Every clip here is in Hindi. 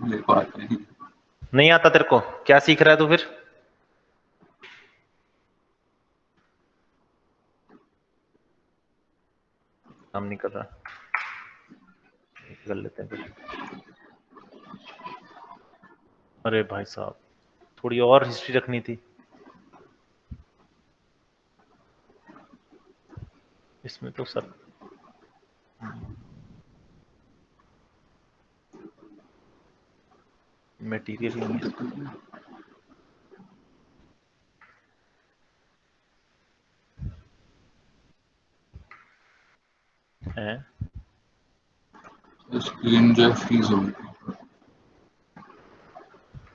मेरे को आता नहीं। नहीं आता तेरे को? क्या सीख रहा है तू फिर? काम नहीं कर रहा, कर लेते हैं फिर। अरे भाई साहब, थोड़ी और हिस्ट्री रखनी थी इसमें तो सर। मटेरियल ही नहीं है है। स्क्रीन जो है फ्रीज हो गई।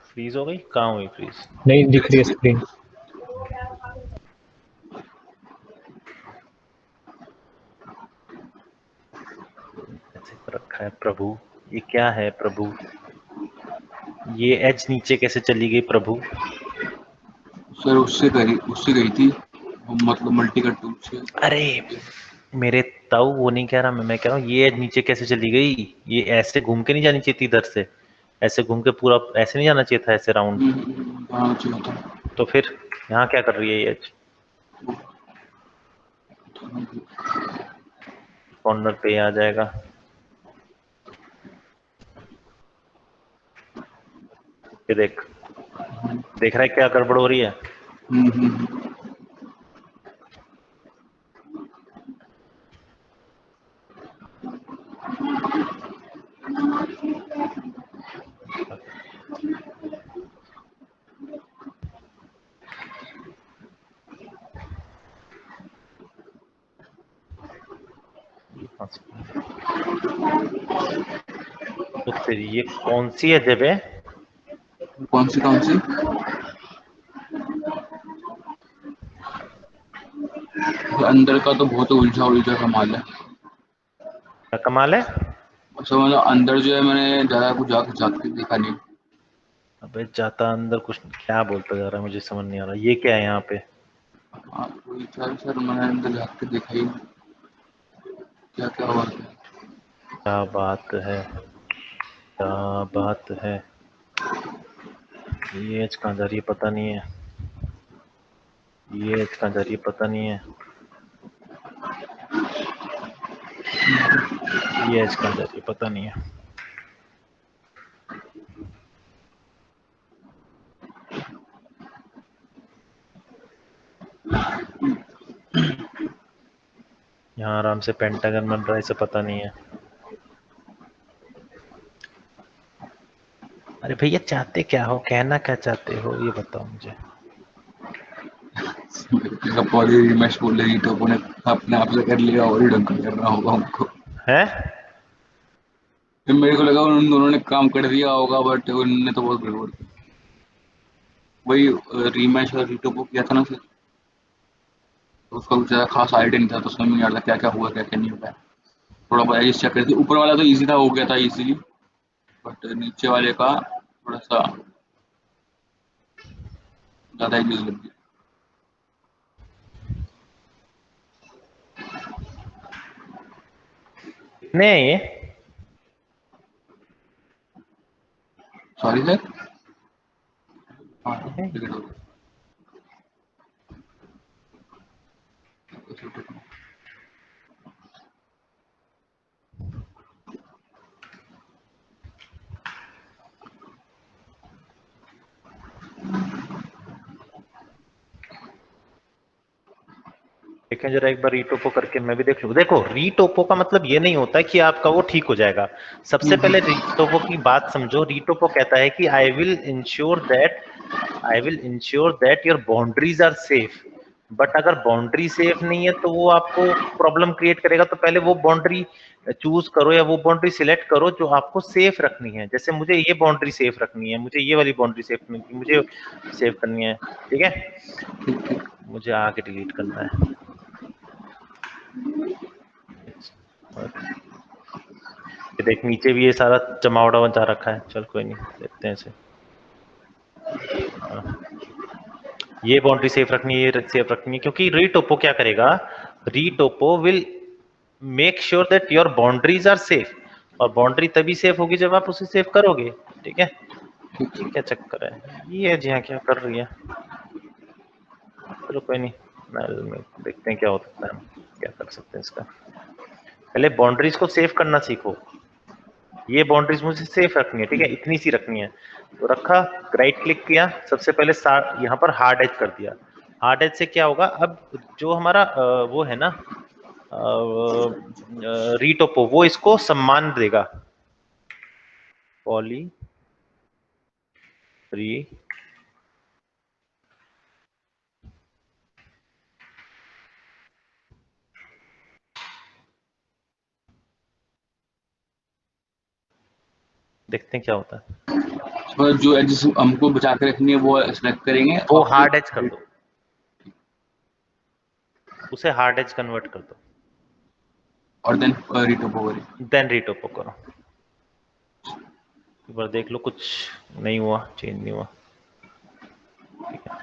फ्रीज हो गई? कहाँ हुई फ्रीज? नहीं दिख रही है स्क्रीन। ऐसे कर रखा है प्रभु, ये क्या है प्रभु? ये एज नीचे कैसे चली गई प्रभु? सर उससे गई थी, मतलब मल्टी कट टूल से। अरे मेरे ताऊ, वो नहीं कह रहा मैं कह रहा हूँ ये एज नीचे कैसे चली गई? ये ऐसे घूम के नहीं जानी चाहिए थी इधर से, ऐसे घूम के पूरा ऐसे नहीं जाना चाहिए था, ऐसे राउंड। हाँ चाहिए था। तो फिर यहाँ क्या कर रही है ये एज? कॉर्नर पे आ जाएगा। ये देख, देख रहा है क्या गड़बड़ हो रही है? तो तेरी ये कौन सी है जब है? कौन सी अंदर का तो बहुत उलझा उलझा कमाल है। क्या कमाल है? अच्छा मतलब अंदर जो है मैंने ज़्यादा कुछ जाके झाँक के देखा नहीं। अबे जाता अंदर कुछ, क्या बोलता जा रहा है मुझे समझ नहीं आ रहा। ये क्या है यहाँ पे? हाँ वही सर मैंने अंदर झाँक के देखा ही नहीं, क्या क्या हुआ था। क्या बात है, क्या बात है। ये एज कहाँ जा रही है पता नहीं है, ये एज कहाँ जा रही है पता नहीं है, ये एज कहाँ जा रही है पता नहीं है। यहाँ आराम से पेंटागन बन रहा है, इसे पता नहीं है। अरे भैया चाहते क्या हो, कहना क्या चाहते हो ये बताओ मुझे। पॉली रिमेश बोल रही तो उन्होंने अपने आप से कर लिया और ही ढंग कर रहा होगा उनको। है फिर मेरे को लगा उन दोनों ने काम कर दिया होगा बट उन्होंने तो बहुत गड़बड़ की। वही रीमैच और रीटोपो किया था ना सर, तो उसका कुछ ज़्यादा खास आइडिया नहीं था, तो समझ में नहीं आ रहा क्या क्या हुआ क्या क्या नहीं हुआ। थोड़ा बहुत एडजस्ट चेक करते, ऊपर वाला तो इजी था, हो गया था इजीली, बट नीचे वाले का थोड़ा सा ज़्यादा ही लग गया। कितने हैं ये? Sorry sir. हाँ कितने हैं? टिकट हो गया। देखें जरा एक बार रीटोपो करके मैं भी देख लूं। देखो रीटोपो का मतलब ये नहीं होता कि आपका वो ठीक हो जाएगा। सबसे पहले रीटोपो की बात समझो। रीटोपो कहता है कि I will ensure that your boundaries are safe. But अगर बाउंड्री सेफ नहीं है तो वो आपको प्रॉब्लम क्रिएट करेगा। तो पहले वो बाउंड्री चूज करो या वो बाउंड्री सिलेक्ट करो जो आपको सेफ रखनी है। जैसे मुझे ये बाउंड्री सेफ रखनी है, मुझे ये वाली बाउंड्री सेफ नहीं, मुझे सेव करनी है। ठीक है, मुझे आगे डिलीट करना है। और ये देख नीचे भी ये सारा जमावड़ा बचा रखा है। चल कोई नहीं, देखते हैं इसे। हाँ, ये बाउंड्री सेफ रखनी है, ये सेफ रखनी है, क्योंकि रीटोपो क्या करेगा, retopo will make sure that your boundaries are safe. और बाउंड्री तभी सेफ होगी जब आप उसे सेव करोगे। ठीक है, ये क्या चक्कर है, ये जी हाँ क्या कर रही है। चलो कोई नहीं, देखते हैं क्या हो सकता है, क्या कर सकते हैं इसका। पहले बाउंड्रीज को सेव करना सीखो। ये बाउंड्रीज मुझे सेफ रखनी है, ठीक है, इतनी सी रखनी है। तो रखा, राइट क्लिक किया, सबसे पहले यहाँ पर हार्ड एज कर दिया। हार्ड एज से क्या होगा, अब जो हमारा वो है ना रीटोपो, वो इसको सम्मान देगा। पॉली री देखते हैं क्या होता है। तो जो एजेस हमको बचा के रखनी है वो सेलेक्ट करेंगे वो और हार्ड एज कर दो, उसे हार्ड एज कन्वर्ट कर दो, देन रिटोपो करें। देन रीटोपो करो। एक बार देख लो, कुछ नहीं हुआ, चेंज नहीं हुआ, ठीक है।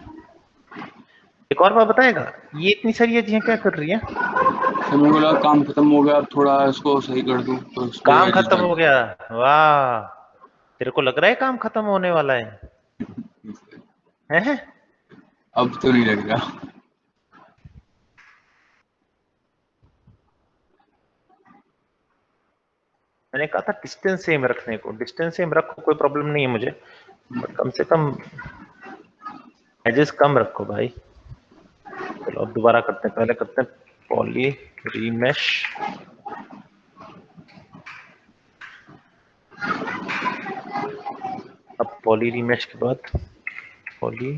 एक और बात बताएगा, ये इतनी सारी चीजें क्या कर रही है। तो मेरे को लगा काम खत्म हो गया, अब थोड़ा इसको सही कर दूं तो इसलिए काम एजेस खत्म डाल। हो गया, वाह, तेरे को लग रहा है काम खत्म होने वाला है? अब तो नहीं लग रहा। मैंने कहा था डिस्टेंस सेम रखने को, डिस्टेंस सेम रखो, कोई प्रॉब्लम नहीं है मुझे, बट कम से कम एजेस कम रखो भाई। चलो अब दोबारा करते हैं, पहले करते हैं पॉली रीमेश। अब पॉली रीमेश के बाद पॉली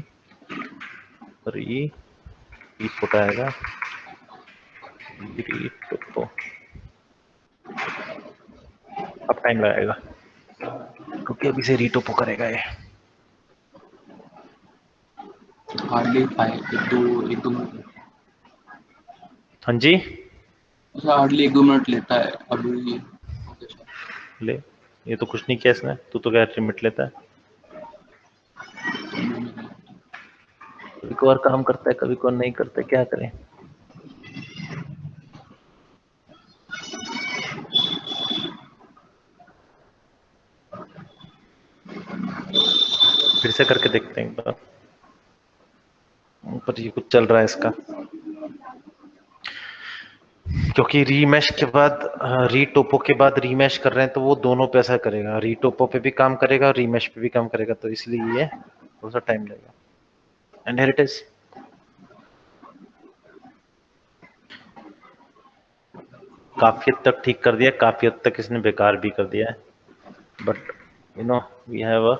री इनपुट आएगा, री टोपो। अब टाइम लगेगा क्योंकि अभी से रीटोपो करेगा ये। हार्डली एक दो मिनट। हाँ जी, अच्छा, हार्डली एक दो मिनट लेता है अभी ये। ले, ये तो कुछ नहीं किया इसने, तू तो क्या लिमिट लेता है। कभी कभार काम करता है, कभी कभार नहीं करता है, क्या करें। फिर से करके देखते हैं एक बार, पर ये कुछ चल रहा है इसका, क्योंकि रीमैश के बाद रीटोपो के बाद रीमैश कर रहे हैं, तो वो दोनों पे ऐसा करेगा, रीटोपो पे भी काम करेगा और रीमैश पे भी काम करेगा, तो इसलिए ये थोड़ा सा टाइम लगेगा। And here it is. काफी हद तक ठीक कर दिया, काफी हद तक इसने बेकार भी कर दिया है, but you know we have a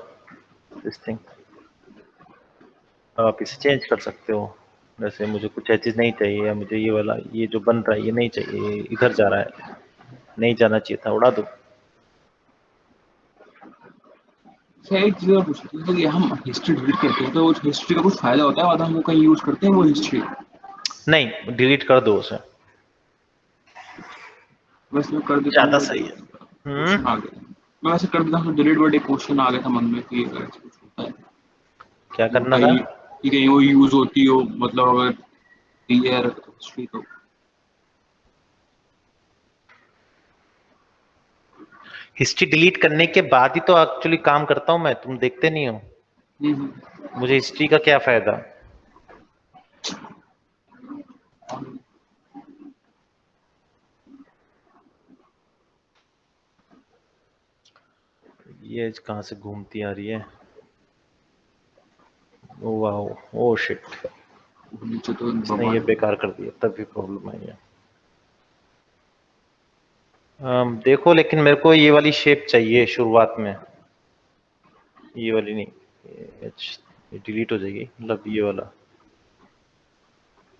this thing. आप इसे चेंज कर सकते हो, जैसे मुझे कुछ चीज नहीं चाहिए, या मुझे ये वाला, ये जो बन रहा है ये नहीं चाहिए, ये इधर जा रहा है, नहीं जाना चाहिए था, उड़ा दो। अच्छा, एक चीज और पूछ रही थी, तो ये हम हिस्ट्री डिलीट करते हैं तो उस हिस्ट्री का कुछ फायदा होता है, बाद हम वो कहीं यूज करते हैं वो हिस्ट्री? नहीं, डिलीट कर दो उसे, वैसे मैं कर देता हूँ, ज्यादा बट सही है। क्वेश्चन आ गया। मैं वैसे कर देता हूँ डिलीट, बट एक क्वेश्चन आ गया था मन में कि अगर ऐसा कुछ होता है क्या वो करना था। कहीं कि कहीं वो यूज होती हो, मतलब अगर क्लियर हिस्ट्री तो। हिस्ट्री डिलीट करने के बाद ही तो एक्चुअली काम करता हूं मैं, तुम देखते नहीं हो। हम्म। मुझे हिस्ट्री का क्या फायदा। ये कहां से घूमती आ रही है, ओ वाह, ओ शिट, नीचे तो इसने ये बवाल। बेकार कर दिया, तब भी प्रॉब्लम आई है। देखो, लेकिन मेरे को ये वाली शेप चाहिए शुरुआत में, ये वाली नहीं, ये डिलीट हो जाएगी, मतलब ये वाला,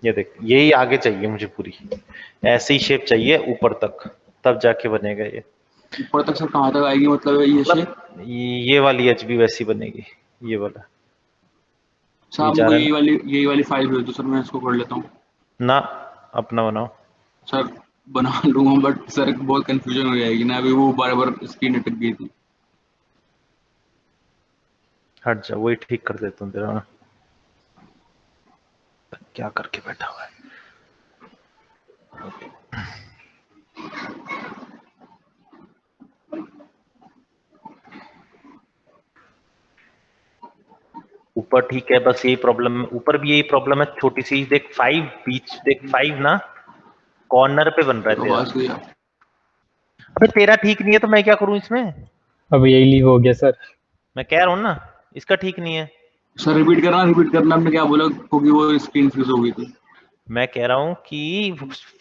ये देख, यही आगे चाहिए मुझे पूरी, ऐसी ही शेप चाहिए ऊपर तक, तब जाके बनेगा ये। ऊपर तक सर कहाँ तक आएगी, मतलब ये शेप? मतलब ये वाली एच भी वैसी बनेगी, ये वाला, सर ये आप जा मुझे रहा है ना। यही वाली फाइल भेज दो सर, मैं इसको कर लेता हूँ। ना, अपना बनाओ। सर बना लूंगा, बट सर बहुत कंफ्यूजन हो जाएगी ना, अभी वो बार बार स्क्रीन अटक गई थी। हट जा, वही ठीक कर देता हूँ तेरा। क्या करके बैठा हुआ है। ऊपर ठीक है, बस यही प्रॉब्लम है, ऊपर भी यही प्रॉब्लम है, छोटी सी देख 5 बीच, देख 5 ना कॉर्नर पे बन रहा है तेरा। आवाज गई। अबे तेरा ठीक नहीं है तो मैं क्या करूं इसमें? अब यही लीव हो गया सर। मैं कह रहा हूं ना, इसका ठीक नहीं है। सर रिपीट करना, आपने क्या बोला, क्योंकि वो स्क्रीन फ्रीज हो गई थी। मैं कह रहा हूं कि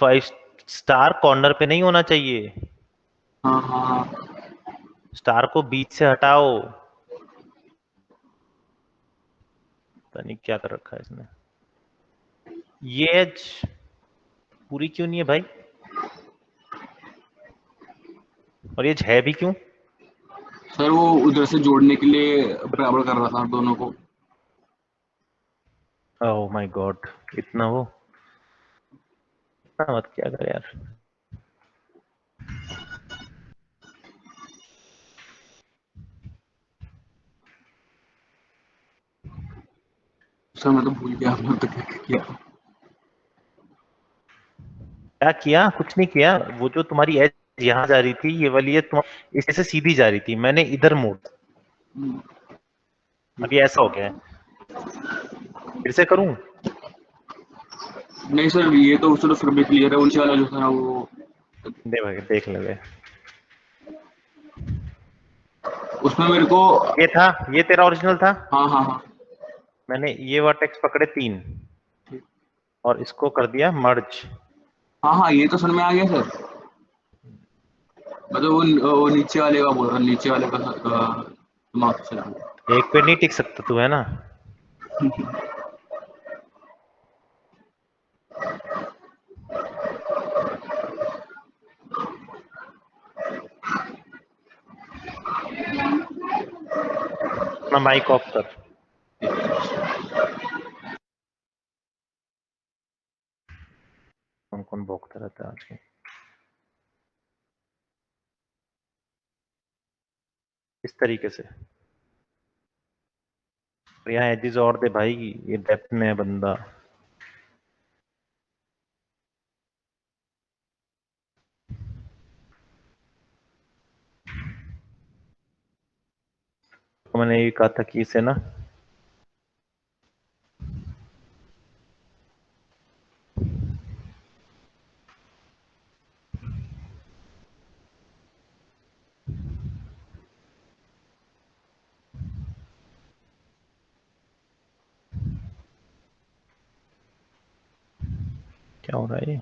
5 स्टार कॉर्नर पे नहीं होना चाहिए, हाँ हाँ हाँ। स्टार को बीच से हटाओ। पता नहीं क्या कर रखा है इसने। ये एज पूरी क्यों नहीं है भाई? और ये है भी क्यों? सर वो उधर से जोड़ने के लिए बराबर कर रहा था दोनों को। ओह माय गॉड, इतना वो, इतना मत क्या कर यार। सर मैं तो भूल गया आपने तो क्या क्या किया। क्या किया? कुछ नहीं किया। वो जो तुम्हारी एज यहाँ जा रही थी, ये वाली तुम इसे से सीधी जा रही थी, मैंने इधर मोड़, अभी ऐसा हो गया है। फिर से करूं? नहीं सर, ये तो चलो फिर भी क्लियर है, ऊंचे वाला जो था ना वो। दे भाई देख ले बे। उसमें मेरे को। ये था, ये तेरा ओरिजिनल था। हाँ हाँ हाँ। मैंने ये वर्टेक्स पकड़े 3 और इसको कर दिया मर्ज। हाँ हाँ, ये तो समझ में आ गया सर। मतलब वो नीचे वाले का बोल रहा, नीचे वाले का दिमाग से चला गया। एक पे नहीं टिक सकता तू, है ना? अपना माइक ऑफ कर। कौन कौन भोगता रहता है आजकल इस तरीके से? और यहाँ एजिज और दे भाई, ये डेप्थ में है बंदा। तो मैंने ये कहा था कि इसे ना क्या हो रहा है ये?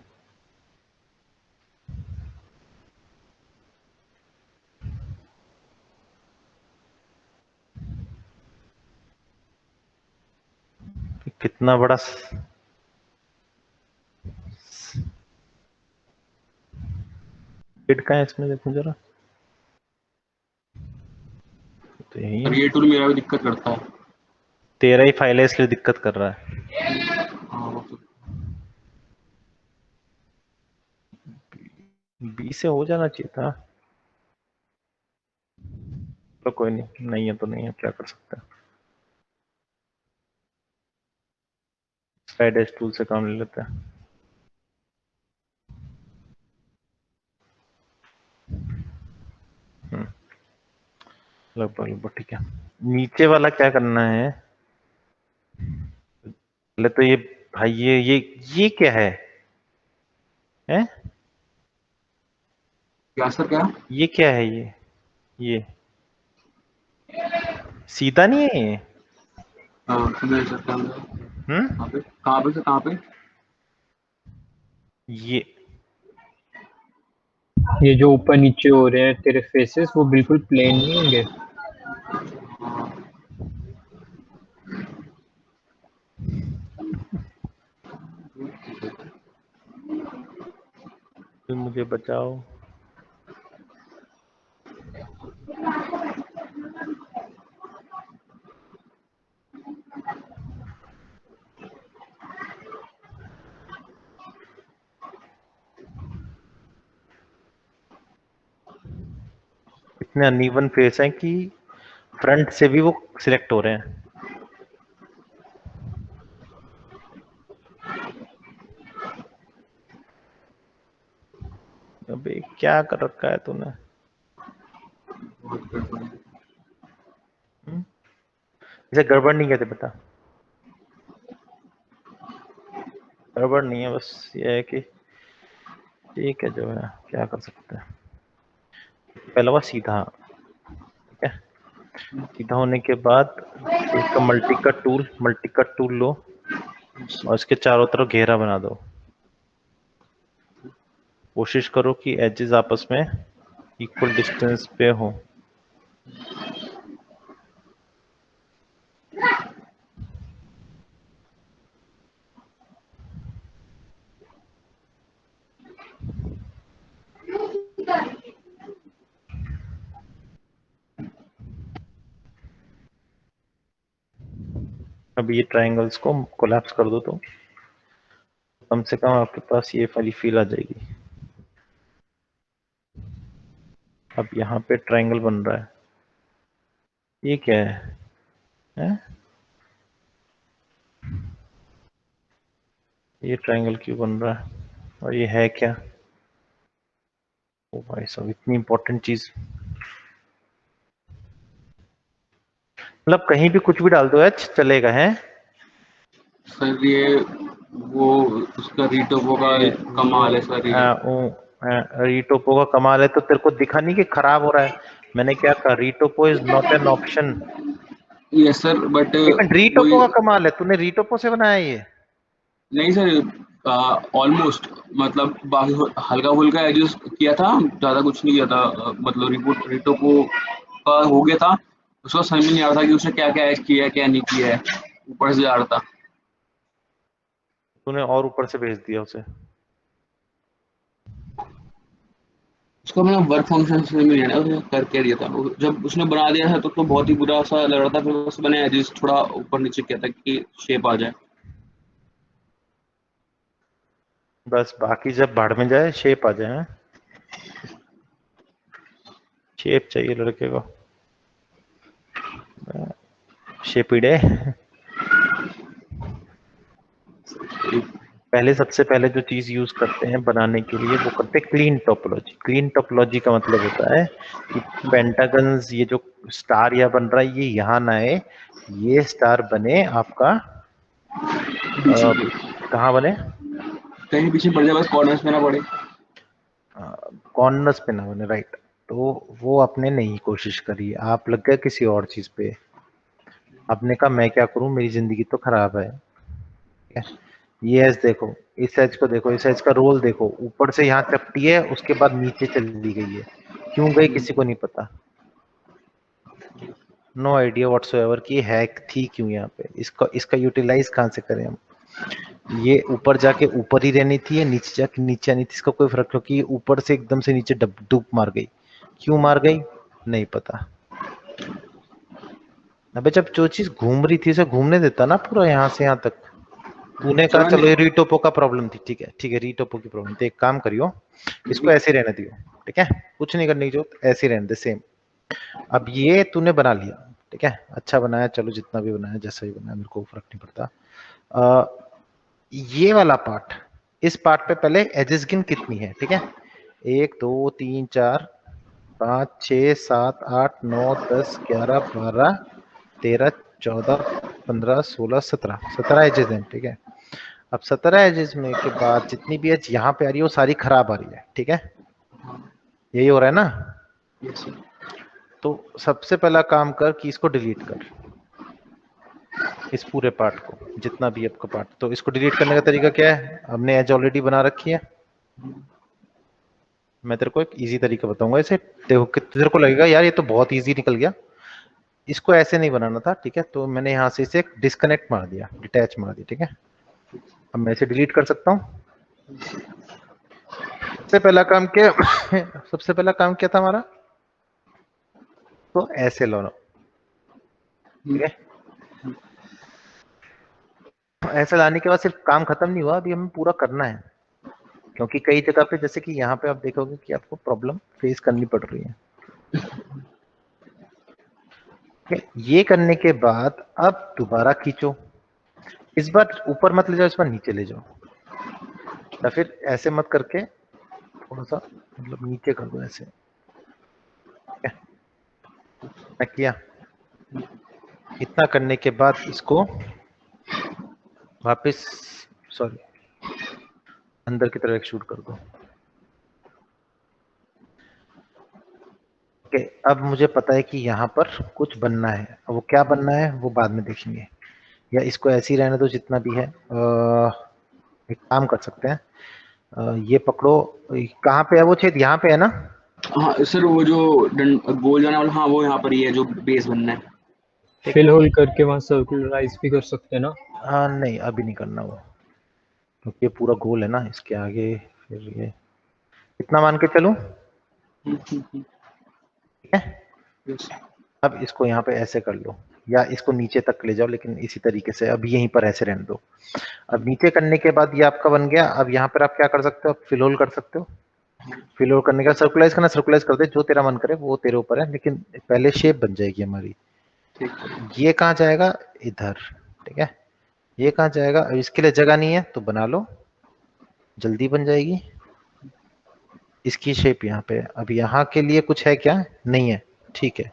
कितना बड़ा स्पीड का है इसमें, देखो जरा। तो यही सर है, ये टूल मेरा भी दिक्कत करता है। तेरा ही फाइल है इसलिए दिक्कत कर रहा है। हाँ वो तो। बी से हो जाना चाहिए था। तो कोई नहीं, नहीं है तो नहीं है, क्या कर सकते हैं। स्लाइड टूल से काम ले लेते हैं। लगभग लगभग ठीक है। नीचे वाला क्या करना है पहले तो ये, भाई ये क्या है? हैं? क्या सर क्या। ये क्या है ये सीधा नहीं है ये। हाँ सुनिए सर, क्या बोला? हम्म। कहाँ पे कहाँ पे सर, कहाँ पे? ये ये जो ऊपर नीचे हो रहे हैं तेरे फेसेस, वो बिल्कुल प्लेन नहीं होंगे। मुझे बचाओ। इतने अनइवन फेस हैं कि फ्रंट से भी वो सिलेक्ट हो रहे हैं। अबे क्या कर रखा है तूने? बहुत गड़बड़ है। इसे गड़बड़ नहीं कहते बेटा, गड़बड़ नहीं है, बस ये है कि ठीक है, जो है क्या कर सकते हैं। पहला हुआ सीधा, ठीक है। सीधा होने के बाद इसका मल्टी कट टूल लो और इसके चारों तरफ घेरा बना दो। कोशिश करो कि एजेस आपस में इक्वल डिस्टेंस पे हो। अब ये ट्रायंगल्स को कोलैप्स कर दो तो कम से कम आपके पास ये वाली फील आ जाएगी। अब यहाँ पे ट्रायंगल बन रहा है, ये क्या है? ये ट्रायंगल क्यों बन रहा है और ये है क्या? ओ भाई साहब, इतनी इंपॉर्टेंट चीज, मतलब कहीं भी कुछ भी डाल दो एच चलेगा है। सर ये वो उसका रीटोपो का कमाल है सर ये। रीटोपो का कमाल है तो तेरे को दिखा नहीं कि खराब हो रहा है? मैंने क्या कहा, retopo is not an option. Yes sir, but एक मिनट, रीटोपो वही का कमाल है, तूने रीटोपो से बनाया ये? नहीं सर, ऑलमोस्ट, मतलब बाकी हल्का फुल्का एडजस्ट किया था, ज्यादा कुछ नहीं किया था। मतलब रिपोर्ट रिटोपो का हो गया था, उसका समझ में नहीं आ रहा था कि उसने क्या क्या ऐड किया है क्या नहीं किया है, ऊपर से जा रहा था। तूने और ऊपर से भेज दिया उसे? उसका मैंने वर्क फंक्शन समझ में नहीं आया उसने कर क्या दिया था। जब उसने बना दिया था तो बहुत ही बुरा सा लग रहा था, फिर बस मैंने एडजस्ट थोड़ा ऊपर नीचे किया था कि शेप आ जाए। बस बाकी जब भाड़ में जाए शेप आ जाए, हाँ? शेप चाहिए लड़के को, शेपिडे। पहले सबसे पहले जो चीज यूज करते हैं बनाने के लिए वो करते हैं क्लीन टोपोलॉजी। क्लीन टोपोलॉजी का मतलब होता है कि पेंटागन्स, ये जो स्टार या बन रहा है ये यहाँ ना आए, ये स्टार बने आपका पीछे के कहाँ बने? कहीं पीछे पड़ जाए, बस कॉर्नर्स में ना पड़े। कॉर्नर्स पे ना बने, राइट। तो वो आपने नहीं कोशिश करी, आप लग गए किसी और चीज पे। आपने कहा मैं क्या करूं, मेरी जिंदगी तो खराब है। ठीक है? ये एज देखो, इस एज को देखो, इस एज का रोल देखो, ऊपर से यहाँ चपटी है उसके बाद नीचे चली गई है, क्यों गई किसी को नहीं पता। नो आइडिया व्हाट्सोएवर कि है थी क्यों यहाँ पे, इसका इसका यूटिलाइज कहाँ से करें हम। ये ऊपर जाके ऊपर ही रहनी थी या नीचे जाके नीचे आनी थी, इसका कोई फर्क, क्योंकि ऊपर से एकदम से नीचे डूब मार गई, क्यों मार गई नहीं पता। अबे जब जो चीज घूम रही थी उसे घूमने देता ना पूरा यहाँ से यहाँ तक। तूने कहा चलो चलो नहीं। ये रीटोपो का प्रॉब्लम थी, ठीक है ठीक है, रीटोपो की प्रॉब्लम, तो एक काम करियो, इसको ऐसे ही रहने दियो, ठीक है, कुछ नहीं करने की जरूरत, ऐसे ही रहने दे सेम। अब ये तूने बना लिया, ठीक है, अच्छा बनाया, चलो जितना भी बनाया जैसा भी बनाया मेरे को फर्क नहीं पड़ता। ये वाला पार्ट, इस पार्ट पे पहले एजेस गिन कितनी है, ठीक है, 1 2 3 4 5 6 7 8 9 10 11 12 13 14 15 16 17 एजेस हैं, ठीक है। अब 17 एजेस में के बाद जितनी भी एज यहाँ पे आ रही है वो सारी खराब आ रही है, ठीक है, यही हो रहा है ना? Yes sir. तो सबसे पहला काम कर कि इसको डिलीट कर, इस पूरे पार्ट को, जितना भी आपका पार्ट। तो इसको डिलीट करने का तरीका क्या है, हमने एज ऑलरेडी बना रखी है, मैं तेरे को एक इजी तरीका बताऊंगा इसे, देखो तेरे को लगेगा यार ये तो बहुत इजी निकल गया, इसको ऐसे नहीं बनाना था, ठीक है। तो मैंने यहाँ से इसे डिस्कनेक्ट मार दिया, डिटैच मार दिया, ठीक है। अब मैं इसे डिलीट कर सकता हूँ। सबसे पहला काम क्या सबसे पहला काम क्या था हमारा, तो ऐसे लो, ठीक है। ऐसे लाने के बाद सिर्फ काम खत्म नहीं हुआ, अभी हमें पूरा करना है, क्योंकि कई जगह पे जैसे कि यहाँ पे आप देखोगे कि आपको प्रॉब्लम फेस करनी पड़ रही है। ये करने के बाद अब दोबारा खींचो, इस बार ऊपर मत ले जाओ, इस बार नीचे ले जाओ, या फिर ऐसे मत करके थोड़ा सा मतलब नीचे कर दो ऐसे, ठीक है, मैं किया। इतना करने के बाद इसको वापस सॉरी अंदर की तरफ एक्सट्रूड कर दो। ओके, अब मुझे पता है कि यहाँ पर कुछ बनना है। अब वो क्या बनना है वो बाद में देखेंगे, या इसको ऐसे ही रहने दो जितना भी है। एक काम कर सकते हैं, ये पकड़ो। कहाँ पे है वो छेद? यहाँ पे है ना? हाँ सर, वो जो गोल जाने वाला, हाँ वो यहाँ पर ही है जो बेस बनना है। फिल होल करके वहाँ सर्कुलराइज भी कर सकते हैं ना। हाँ नहीं, अभी नहीं करना वो, क्योंकि ये पूरा गोल है ना, इसके आगे फिर ये इतना मान के चलूं, ठीक है। Yes. अब इसको यहाँ पे ऐसे कर लो, या इसको नीचे तक ले जाओ, लेकिन इसी तरीके से अब यहीं पर ऐसे रहने दो। अब नीचे करने के बाद ये आपका बन गया। अब यहाँ पर आप क्या कर सकते हो? आप फिल होल कर सकते हो। फिल होल करने का सर्कुलाइज करना, सर्कुलाइज कर दे, जो तेरा मन करे वो तेरे ऊपर है, लेकिन पहले शेप बन जाएगी हमारी। ठीक है। ये कहाँ जाएगा? इधर, ठीक है। ये कहाँ जाएगा? अब इसके लिए जगह नहीं है तो बना लो, जल्दी बन जाएगी। इसकी शेप यहाँ पे है। अब यहाँ के लिए कुछ है क्या? नहीं है, ठीक है।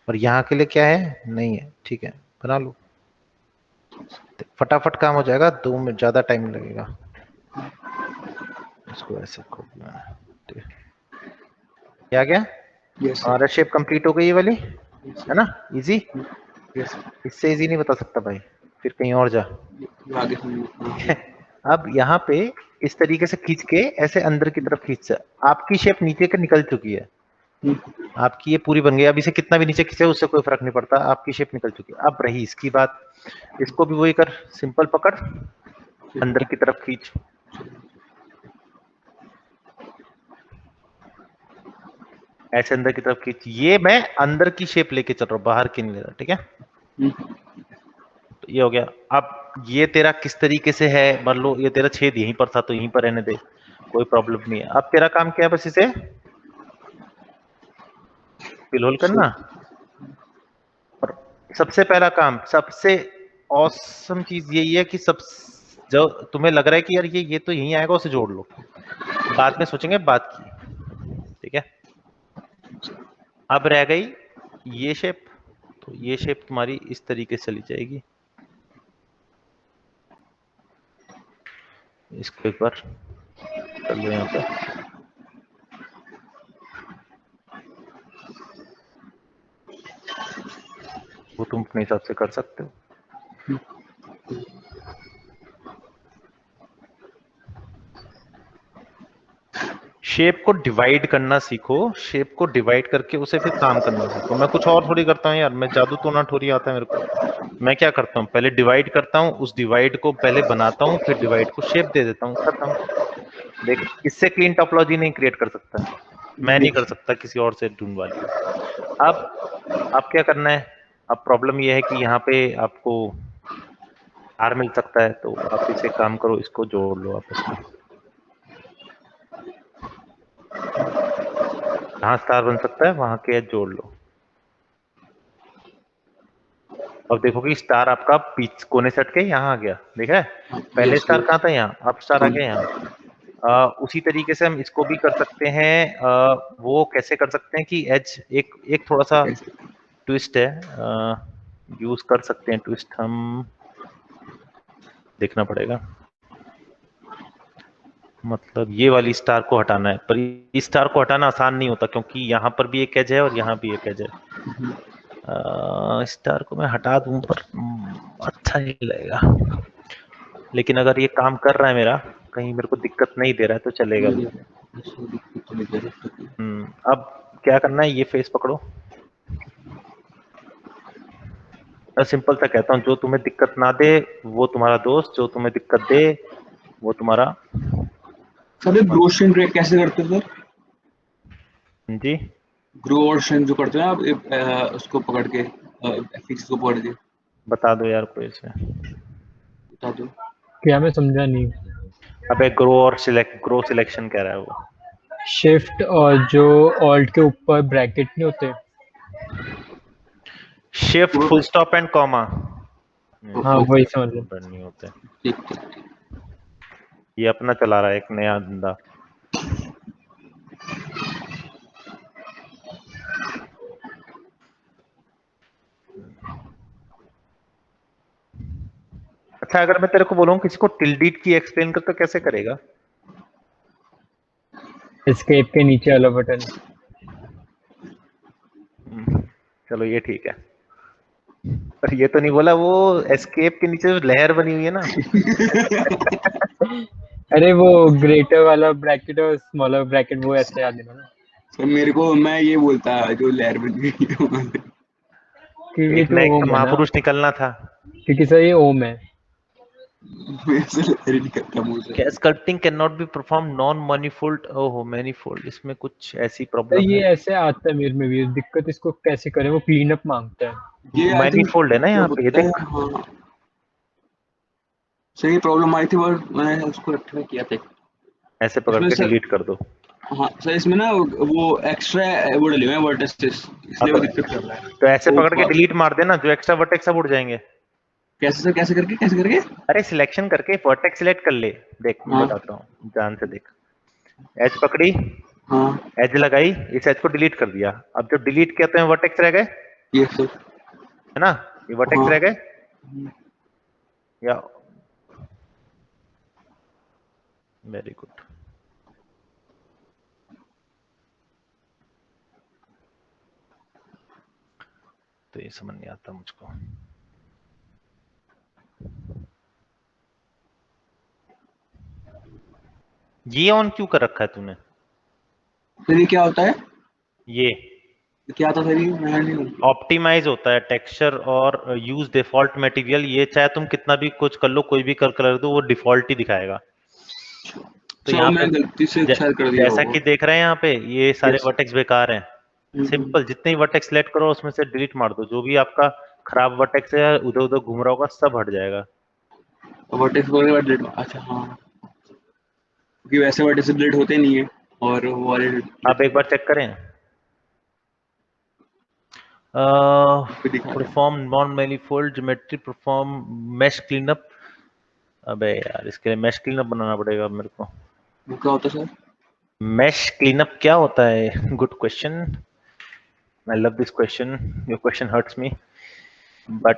और यहाँ के लिए क्या है? नहीं है, ठीक है, बना लो। फटाफट काम हो जाएगा, 2 मिनट ज्यादा टाइम लगेगा। इसको ऐसे खोल देना, ठीक है। ये आ गया, यस हमारा शेप कंप्लीट हो गई ये वाली, है ना? इजी, यस इससे इजी नहीं बता सकता भाई, फिर कहीं और जा। आगे ठीक है, अब यहाँ पे इस तरीके से खींच के ऐसे अंदर की तरफ खींच। आपकी शेप नीचे के निकल चुकी है, आपकी ये पूरी बन गई। अब इसे कितना भी नीचे खींचे उससे कोई फर्क नहीं पड़ता, आपकी शेप निकल चुकी है। अब रही इसकी बात, इसको भी वही कर, सिंपल पकड़, अंदर की तरफ खींच। ऐसे अंदर की तरफ खींच। ये मैं अंदर की शेप लेके चल रहा हूँ, बाहर की नहीं ले रहा, ठीक है। तो ये हो गया। अब ये तेरा किस तरीके से है, मान लो ये तेरा छेद यहीं पर था तो यहीं पर रहने दे, कोई प्रॉब्लम नहीं है। अब तेरा काम क्या है? बस इसे फिल होल करना। और सबसे पहला काम, सबसे औसम चीज यही है कि सब जो तुम्हें लग रहा है कि यार ये तो यहीं आएगा, उसे जोड़ लो, बाद में सोचेंगे बात की, ठीक है। अब रह गई ये शेप, तो ये शेप तुम्हारी इस तरीके से चली जाएगी। इसको एक बार कर लो यहाँ पे। वो तुम अपने हिसाब से कर सकते हो। शेप को डिवाइड करना सीखो, शेप को डिवाइड करके उसे फिर काम करना सीखो। मैं कुछ और थोड़ी करता हूँ यार, मैं जादू टोना थोड़ी आता है मेरे को। मैं क्या करता हूँ, पहले डिवाइड करता हूँ, उस डिवाइड को पहले बनाता हूँ, फिर डिवाइड को शेप दे देता हूँ, खत्म। देख, इससे क्लीन टोपोलॉजी नहीं क्रिएट कर सकता, मैं नहीं कर सकता, किसी और से ढूंढवा लियो। अब क्या करना है? अब प्रॉब्लम यह है कि यहाँ पे आपको आर मिल सकता है, तो आप इसे काम करो, इसको जोड़ लो आपस में। जहां स्टार बन सकता है वहां के एज जोड़ लो। अब देखो कि स्टार आपका बीच कोने से हट के यहाँ आ गया, देखा है? पहले यस स्टार कहाँ था? यहाँ, अब स्टार आ गया यहाँ। उसी तरीके से हम इसको भी कर सकते हैं। वो कैसे कर सकते हैं कि एज एक एक थोड़ा सा ट्विस्ट है, यूज कर सकते हैं ट्विस्ट, हम देखना पड़ेगा। मतलब ये वाली स्टार को हटाना है, पर इस स्टार को हटाना आसान नहीं होता, क्योंकि यहाँ पर भी एक एज है और यहाँ भी एक एज है। स्टार को मैं हटा दूं पर अच्छा नहीं लगेगा, लेकिन अगर ये काम कर रहा है मेरा, कहीं मेरे को दिक्कत नहीं दे रहा है तो चलेगा भी। अब क्या करना है, ये फेस पकड़ो। मैं सिंपल सा कहता हूँ, जो तुम्हें दिक्कत ना दे वो तुम्हारा दोस्त, जो तुम्हें दिक्कत दे वो तुम्हारा। सर ये ग्रो स्ट्रिंग कैसे करते हैं सर? जी, ग्रो और स्ट्रिंग जो करते हैं आप, उसको पकड़ के, फिक्स को पकड़ के बता दो यार कोई से। बता दो। क्या? मैं समझा नहीं। अबे ग्रो और ग्रो सिलेक्शन कह रहा है वो। शिफ्ट और जो ऑल्ट के ऊपर ब्रैकेट नहीं होते? Shift, full stop and comma. हाँ वही समझ लो। नहीं होते। ठीक ठीक ठीक। ये अपना चला रहा है एक नया धंधा। अच्छा अगर मैं तेरे को बोलूँ किसी को टिल्डीट की एक्सप्लेन कर तो कैसे करेगा? एस्केप के नीचे वाला बटन। चलो ये ठीक है, पर ये तो नहीं बोला वो एस्केप के नीचे जो लहर बनी हुई है ना। अरे वो ग्रेटर वाला ब्रैकेट और स्मॉलर ब्रैकेट, वो ऐसे याद है ना। सर मेरे को, मैं ये बोलता जो लहर बन गई है वहाँ से। क्योंकि एक तो ना एक तो ओम है ना, महापुरुष निकलना था। क्योंकि सर ये ओम है। मेरे से लहर ही निकलता मुंह से। Sculpting can not be perform non manifold, ओहो मैनिफोल्ड, इसमें कुछ ऐसी तो प्रॉब्लम ये है। ऐसे आता है मेरे में भी दिक्कत, इसको कैसे करें, वो क्लीन अप मांगता है। ये आई थिंक मैनिफोल्ड है ना जो यहाँ पे, ये होता है, देख। हाँ सही प्रॉब्लम आई थी, और मैंने उसको ट्राई किया था। ऐसे पकड़ इसमें के सर, डिलीट कर दो। हाँ सर इसमें ना वो एक्स्ट्रा वो डले हुए हैं वर्टिसेस, हाँ इसलिए वो दिक्कत कर रहा है। तो ऐसे पकड़ के तो डिलीट मार देना, जो एक्स्ट्रा वर्टेक्स सब उड़ जाएंगे। कैसे सर, कैसे करके? अरे सिलेक्शन करके वर्टेक्स सिलेक्ट कर ले। देख मैं हाँ बताता हूँ, ध्यान से देख। एज पकड़ी, हाँ एज लगाई, इस एज को डिलीट कर दिया। अब जो डिलीट किया तो वर्टेक्स रह गए, ये सर। है ना, ये वर्टेक्स हाँ रह गए या। Very good. तो ये समझ नहीं आता मुझको। ये ऑन क्यों कर रखा है तूने? सर ये क्या होता है? ये क्या आता सर, ये मैं नहीं हूँ। ऑप्टिमाइज होता है टेक्सचर और यूज डिफॉल्ट मटेरियल। ये चाहे तुम कितना भी कुछ कर लो, कोई भी कर दो, वो डिफॉल्ट ही दिखाएगा। तो सर यहाँ पे मैं गलती से शायद कर दिया जैसा होगा। कि देख रहे हैं यहाँ पे ये सारे यस। वर्टेक्स बेकार हैं। सिंपल, जितने ही वर्टेक्स सेलेक्ट करो उसमें से डिलीट मार दो, जो भी आपका खराब वर्टेक्स है उधर उधर घूम रहा होगा सब हट जाएगा। वर्टेक्स वगैरह डिलीट, अच्छा हाँ, क्योंकि वैसे वर्टेक्स डिलीट होते नहीं है, और वो वाले आप एक बार चेक करें। दिखा रहे perform non manifold geometry, perform mesh cleanup. अबे यार इसके लिए मैश क्लीनअप बनाना पड़ेगा अब मेरे को। हैं। वो क्या होता है सर? मैश क्लीनअप क्या होता है? Good question, I love this question, your question hurts me, but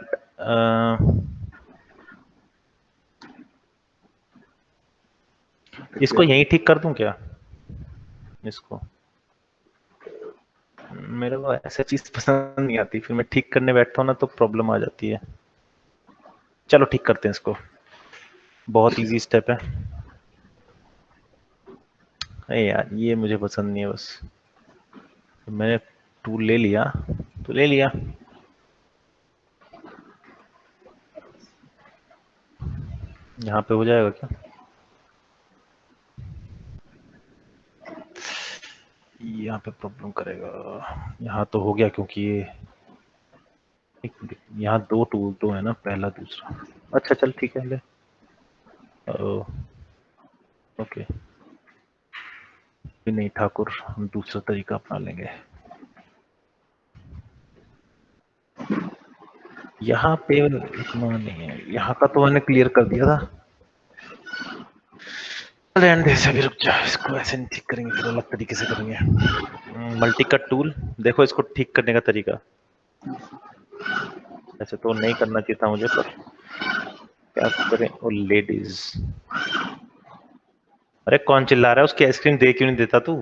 इसको यहीं ठीक कर दूं क्या? इसको, मेरे को ऐसा चीज पसंद नहीं आती, फिर मैं ठीक करने बैठता हूँ ना तो प्रॉब्लम आ जाती है। चलो ठीक करते हैं इसको, बहुत इजी स्टेप है। अरे यार ये मुझे पसंद नहीं है बस। तो मैंने टूल ले लिया तो ले लिया। यहाँ पे हो जाएगा क्या? यहाँ पे प्रॉब्लम करेगा। यहाँ तो हो गया क्योंकि ये यहाँ दो टूल तो है ना, पहला दूसरा। अच्छा चल ठीक है ले। ओके, नहीं ठाकुर, हम दूसरा तरीका अपना लेंगे। यहाँ पे इतना नहीं है, यहाँ का तो मैंने क्लियर कर दिया था। रहने दे इसे, अभी रुक जा, इसको ऐसे नहीं ठीक करेंगे, फिर अलग तरीके से करेंगे। मल्टी कट टूल, देखो इसको ठीक करने का तरीका। ऐसे तो नहीं करना चाहिए था मुझे, पर क्या करें। ओ लेडीज, अरे कौन चिल्ला रहा है? उसकी आइसक्रीम दे क्यों नहीं देता तू?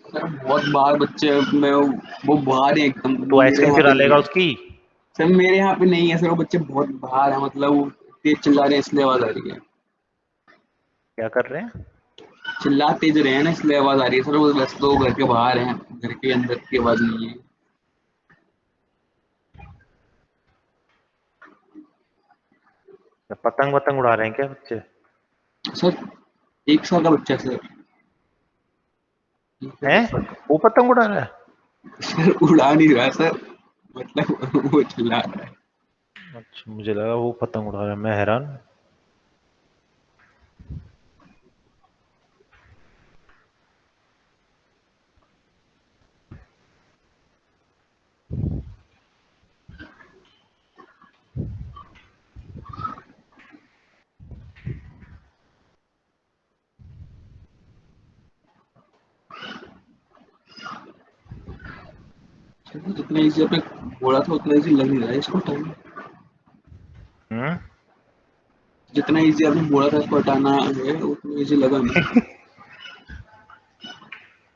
सर बहुत बाहर बच्चे में वो बाहर है एकदम, तू मेरे आइसक्रीम यहाँ चुरा पे नहीं लेगा है। उसकी। सर मेरे यहाँ पे नहीं है सर, वो बच्चे बहुत बाहर है, मतलब वो तेज चिल्ला रहे हैं इसलिए आवाज आ रही है। क्या कर रहे हैं? चिल्ला तेज रहे हैं ना, इसलिए आवाज आ रही है सर, वो वैसे तो घर के बाहर हैं, घर के अंदर की आवाज नहीं है। पतंग वतंग उड़ा रहे हैं क्या बच्चे? सर 1 साल का बच्चा है सर। हैं? वो पतंग उड़ा रहा है? सर उड़ा नहीं रहा सर, मतलब वो चिल्ला रहा है। अच्छा मुझे लगा वो पतंग उड़ा रहा है, मैं हैरान। सर जितना इजी आपने बोला था उतना इजी लग नहीं रहा है इसको टाइम। हम्म। जितना इजी आपने बोला था इसको हटाना है उतना इजी लगा नहीं।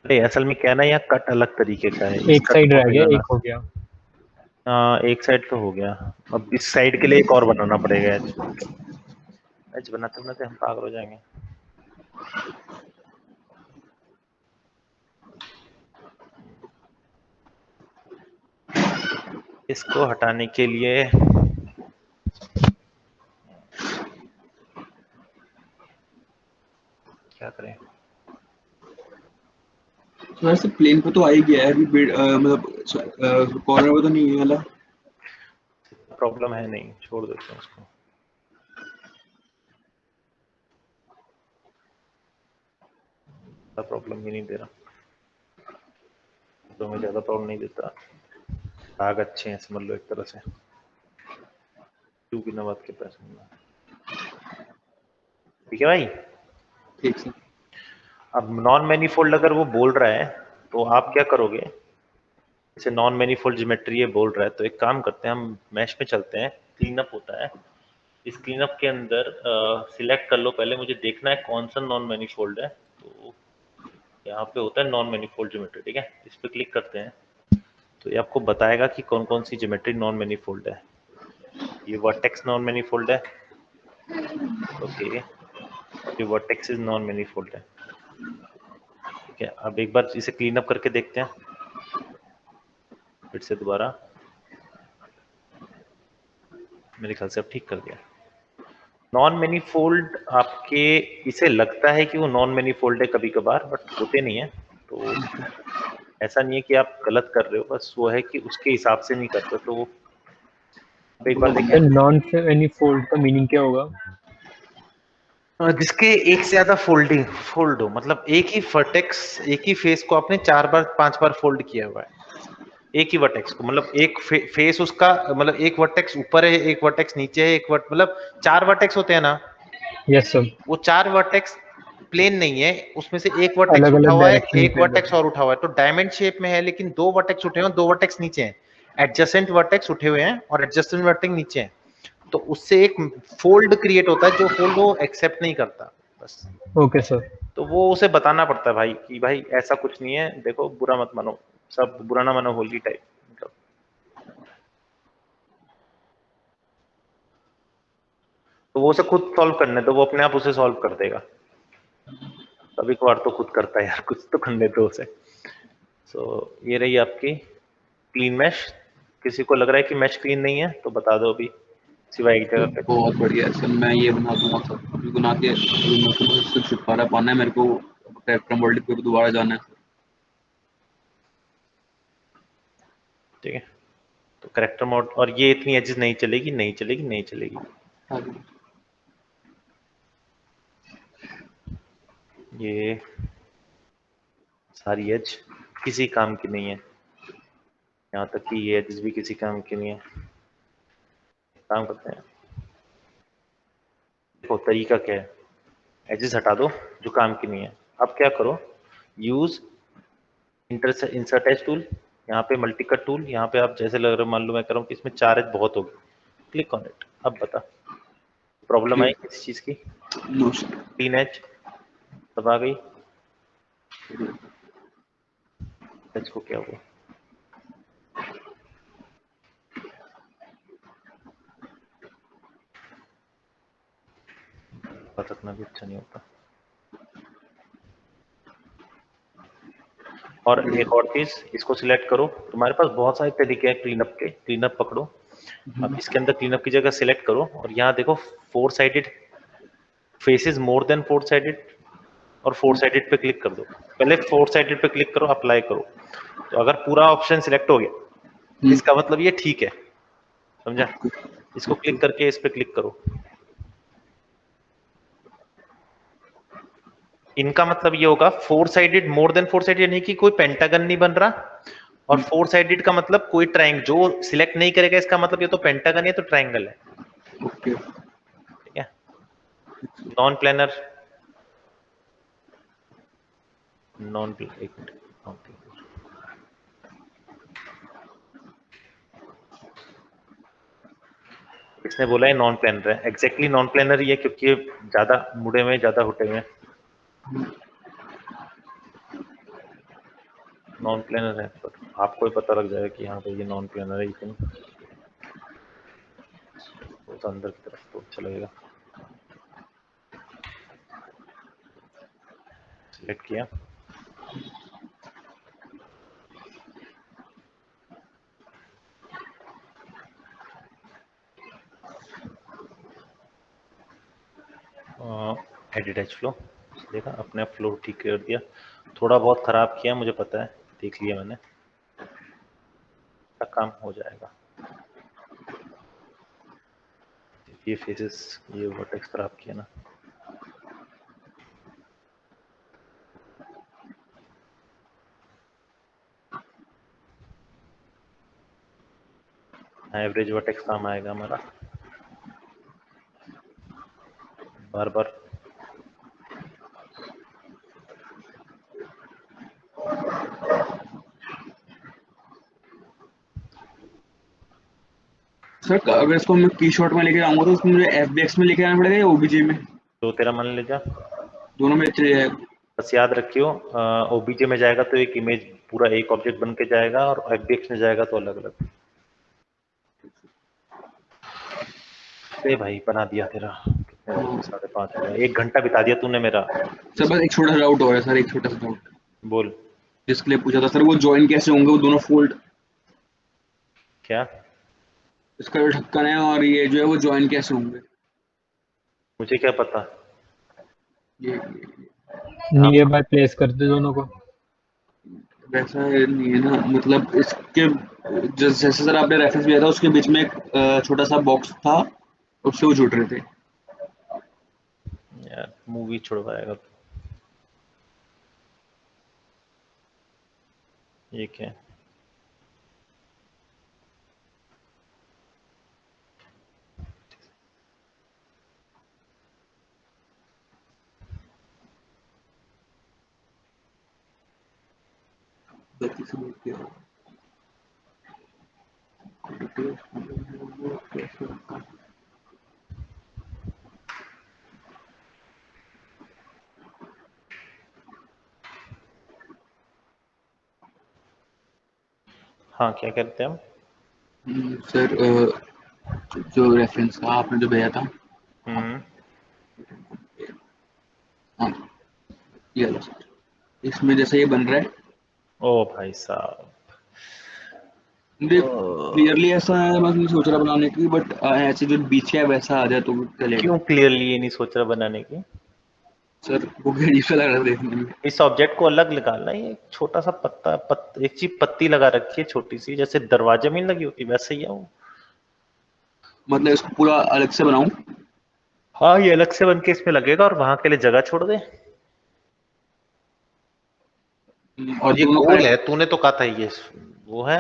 अरे असल में क्या है ना, यहाँ कट अलग तरीके का है, एक इसका साइड तो रह गया, होगा ना। एक हो गया। हाँ एक साइड तो हो गया, अब इस साइड के लिए एक और बनाना पड़ेगा एच। एच बनाते बनाते हम पागल हो जाएंगे। इसको हटाने के लिए क्या करें? तो वैसे प्लेन पे तो आ ही गया है अभी मतलब कॉर्नर पे तो नहीं है वाला। प्रॉब्लम है नहीं, छोड़ देते हैं उसको। प्रॉब्लम भी नहीं दे रहा, तो मैं ज्यादा प्रॉब्लम नहीं देता। भाग अच्छे हैं समझ लो एक तरह से, क्यों बिना बात के पैसे मिला। ठीक है भाई। ठीक सर। अब नॉन मैनिफोल्ड अगर वो बोल रहा है तो आप क्या करोगे? जैसे नॉन मैनिफोल्ड ज्योमेट्री ये बोल रहा है तो एक काम करते हैं, हम मैश में चलते हैं, क्लीनअप होता है। इस क्लीनअप के अंदर सिलेक्ट कर लो, पहले मुझे देखना है कौन सा नॉन मैनिफोल्ड है। तो यहाँ पे होता है नॉन मैनिफोल्ड ज्योमेट्री, ठीक है, इस पे क्लिक करते हैं तो ये आपको बताएगा कि कौन कौन सी ज्योमेट्री नॉन मैनिफोल्ड है। ये वर्टेक्स नॉन मैनिफोल्ड है, ओके, और ये वर्टेक्स इज नॉन मैनिफोल्ड है। ठीक है, अब एक बार इसे क्लीन अप करके देखते हैं फिर से दोबारा। मेरे ख्याल से अब ठीक कर दिया। नॉन मैनिफोल्ड आपके, इसे लगता है कि वो नॉन मैनिफोल्ड है कभी कभार, बट होते नहीं है। तो ऐसा नहीं है कि आप गलत कर रहे हो, बस वो है कि उसके हिसाब से नहीं करते। तो वो अब एक बार देखें, तो नॉन मैनिफोल्ड का मीनिंग क्या होगा? जिसके एक से ज्यादा फोल्डिंग फोल्ड हो, मतलब एक ही वर्टेक्स, एक ही फेस को आपने 4 बार 5 बार फोल्ड किया हुआ है। एक ही वर्टेक्स को, मतलब एक फेस उसका, मतलब एक वर्टेक्स ऊपर है, एक वर्टेक्स नीचे है, एक वर्ट मतलब 4 वर्टेक्स होते हैं ना। Yes sir. वो 4 वर्टेक्स प्लेन नहीं है, उसमें से एक वर्टेक्स अलग उठा अलग हुआ है, डायरेक्शन एक पे वर्टेक्स होगा। और उठा हुआ है, तो डायमंड शेप में है, लेकिन 2 वर्टेक्स उठे हुए हैं, 2 वर्टेक्स नीचे हैं। एडजेसेंट वर्टेक्स उठे हुए हैं और एडजेसेंट वर्टेक्स नीचे हैं। तो उससे एक फोल्ड क्रिएट होता है, जो फोल्ड वो एक्सेप्ट नहीं करता, बस। Okay sir. तो वो उसे बताना पड़ता है भाई कि भाई ऐसा कुछ नहीं है, देखो बुरा मत मानो, सब बुरा ना मानो होली टाइप, मतलब। तो वो उसे खुद सॉल्व करने दो, वो अपने आप उसे सॉल्व कर देगा। कभी कभार तो खुद करता है यार, कुछ तो करने दो उसे। सो ये रही आपकी क्लीन मैश। किसी को लग रहा है कि मैश क्लीन नहीं है तो बता दो अभी, सिवाय एक तो जगह पे। बहुत बढ़िया है सर, मैं ये बना दूंगा सर अभी बना के। अभी मेरे को सिर्फ छुटकारा पाना है मेरे को। कैरेक्टर वर्ल्ड पे भी दोबारा जाना है। ठीक है, तो करेक्टर मोड, और ये इतनी एजेस नहीं चलेगी, नहीं चलेगी, नहीं चलेगी। हाँ जी। ये सारी एज किसी काम की नहीं है, यहाँ तक कि ये एजेस भी किसी काम की नहीं है। काम करते हैं, देखो तरीका क्या है, एजेस हटा दो जो काम की नहीं है। अब क्या करो, यूज इंसर्ट एज टूल, यहाँ पे मल्टी कट टूल, यहाँ पे आप जैसे लग रहा है, मान लो मैं कर रहा हूँ कि इसमें 4 एज बहुत होगी, क्लिक ऑन इट। अब बता प्रॉब्लम आई ठीक। किस चीज की? No sir. 3 एज तब आ गई, एज को क्या हुआ? पता रखना भी अच्छा नहीं होता। और एक और चीज, इसको सिलेक्ट करो, तुम्हारे पास बहुत सारे तरीके हैं क्लीनअप के, क्लीनअप पकड़ो। अब इसके अंदर क्लीनअप की जगह सिलेक्ट करो और यहाँ देखो 4 sided faces more than 4 sided, और 4 साइडेड पे क्लिक कर दो। पहले 4 साइडेड पे क्लिक करो, अप्लाई करो। तो अगर पूरा ऑप्शन सिलेक्ट हो गया इसका मतलब ये ठीक है, समझा? इसको क्लिक करके इस पे क्लिक करो। इनका मतलब ये होगा 4 साइडेड, मोर देन 4 साइडेड, यानी कि कोई पेंटागन नहीं बन रहा। और 4 साइडेड का मतलब कोई ट्रायंगल, जो सिलेक्ट नहीं करेगा इसका मतलब ये तो पेंटागन है, तो ट्रायंगल है। ओके। ठीक है, नॉन प्लेनर, नॉन एक मिनट, नॉन प्लेनर, इसने बोला है नॉन प्लानर है, एग्जैक्टली नॉन प्लानर ही है क्योंकि ये ज्यादा मुड़े हुए ज्यादा हुटे हुए नॉन प्लानर है, पर आपको ही पता लग जाएगा कि हाँ भाई ये नॉन प्लानर है, लेकिन तो अंदर की तरफ तो अच्छा लगेगा। सिलेक्ट किया, एडिट एज फ्लो, देखा अपने आप फ्लो ठीक कर दिया। थोड़ा बहुत खराब किया मुझे पता है, देख लिया मैंने, काम हो जाएगा। ये फेसेस, ये वर्टेक्स खराब किया ना, एवरेज वर्टेक्स काम आएगा हमारा बार बार। सर अगर इसको मैं की शॉट में लेके आऊंगा तो उसको मुझे एफबीएक्स में लेके आना पड़ेगा या ओबीजे में? तो तेरा मन ले जा, दोनों में चले जाएगा। बस याद रखियो ओबीजे में जाएगा तो एक इमेज पूरा एक ऑब्जेक्ट बन के जाएगा, और एफबीएक्स में जाएगा तो अलग अलग। ए भाई बना दिया तेरा, कितने बजे? 5:30 हो गए, 1 घंटा बिता दिया तूने मेरा। सर बस एक छोटा सा डाउट हो रहा है सर, एक छोटा सा डाउट बोल। जिसके लिए पूछा था सर, वो ज्वाइन कैसे होंगे वो दोनों फोल्ड? क्या? इसका जो ढक्कन है और ये जो है वो ज्वाइन कैसे होंगे? मुझे क्या पता। ये नियर बाय प्लेस कर दे दोनों को। वैसा नहीं है ना, मतलब इसके जैसे सर आपने रेफरेंस दिया था उसके बीच में एक छोटा सा बॉक्स था, उससे वो जुड़ रहे थे। यार मूवी छुड़वाएगा तू। ये क्या है? गलती से बोल दिया। हाँ क्या कहते हैं हम? सर जो रेफरेंस था आपने जो भेजा था, हम्म। हाँ ये वाला सर, इसमें जैसे ये बन रहा है, ओ भाई साहब, मुझे क्लियरली ऐसा है, मैं नहीं सोच रहा बनाने की, बट ऐसे जो बीच का है वैसा आ जाए तो चलेगा। क्यों क्लियरली ये नहीं सोच रहा बनाने की? सर वो अजीब सा लग रहा है देखने में। इस ऑब्जेक्ट को अलग निकालना है, ये एक छोटा सा एक चीज पत्ती लगा रखी है छोटी सी, जैसे दरवाजे में नहीं लगी होती वैसे ही है वो। मतलब इसको पूरा अलग से बनाऊं? हाँ ये अलग से बन के इसमें लगेगा, और वहां के लिए जगह छोड़ दे। और और ये दोनों गोल साइड? है, तूने तो कहा था ये वो है,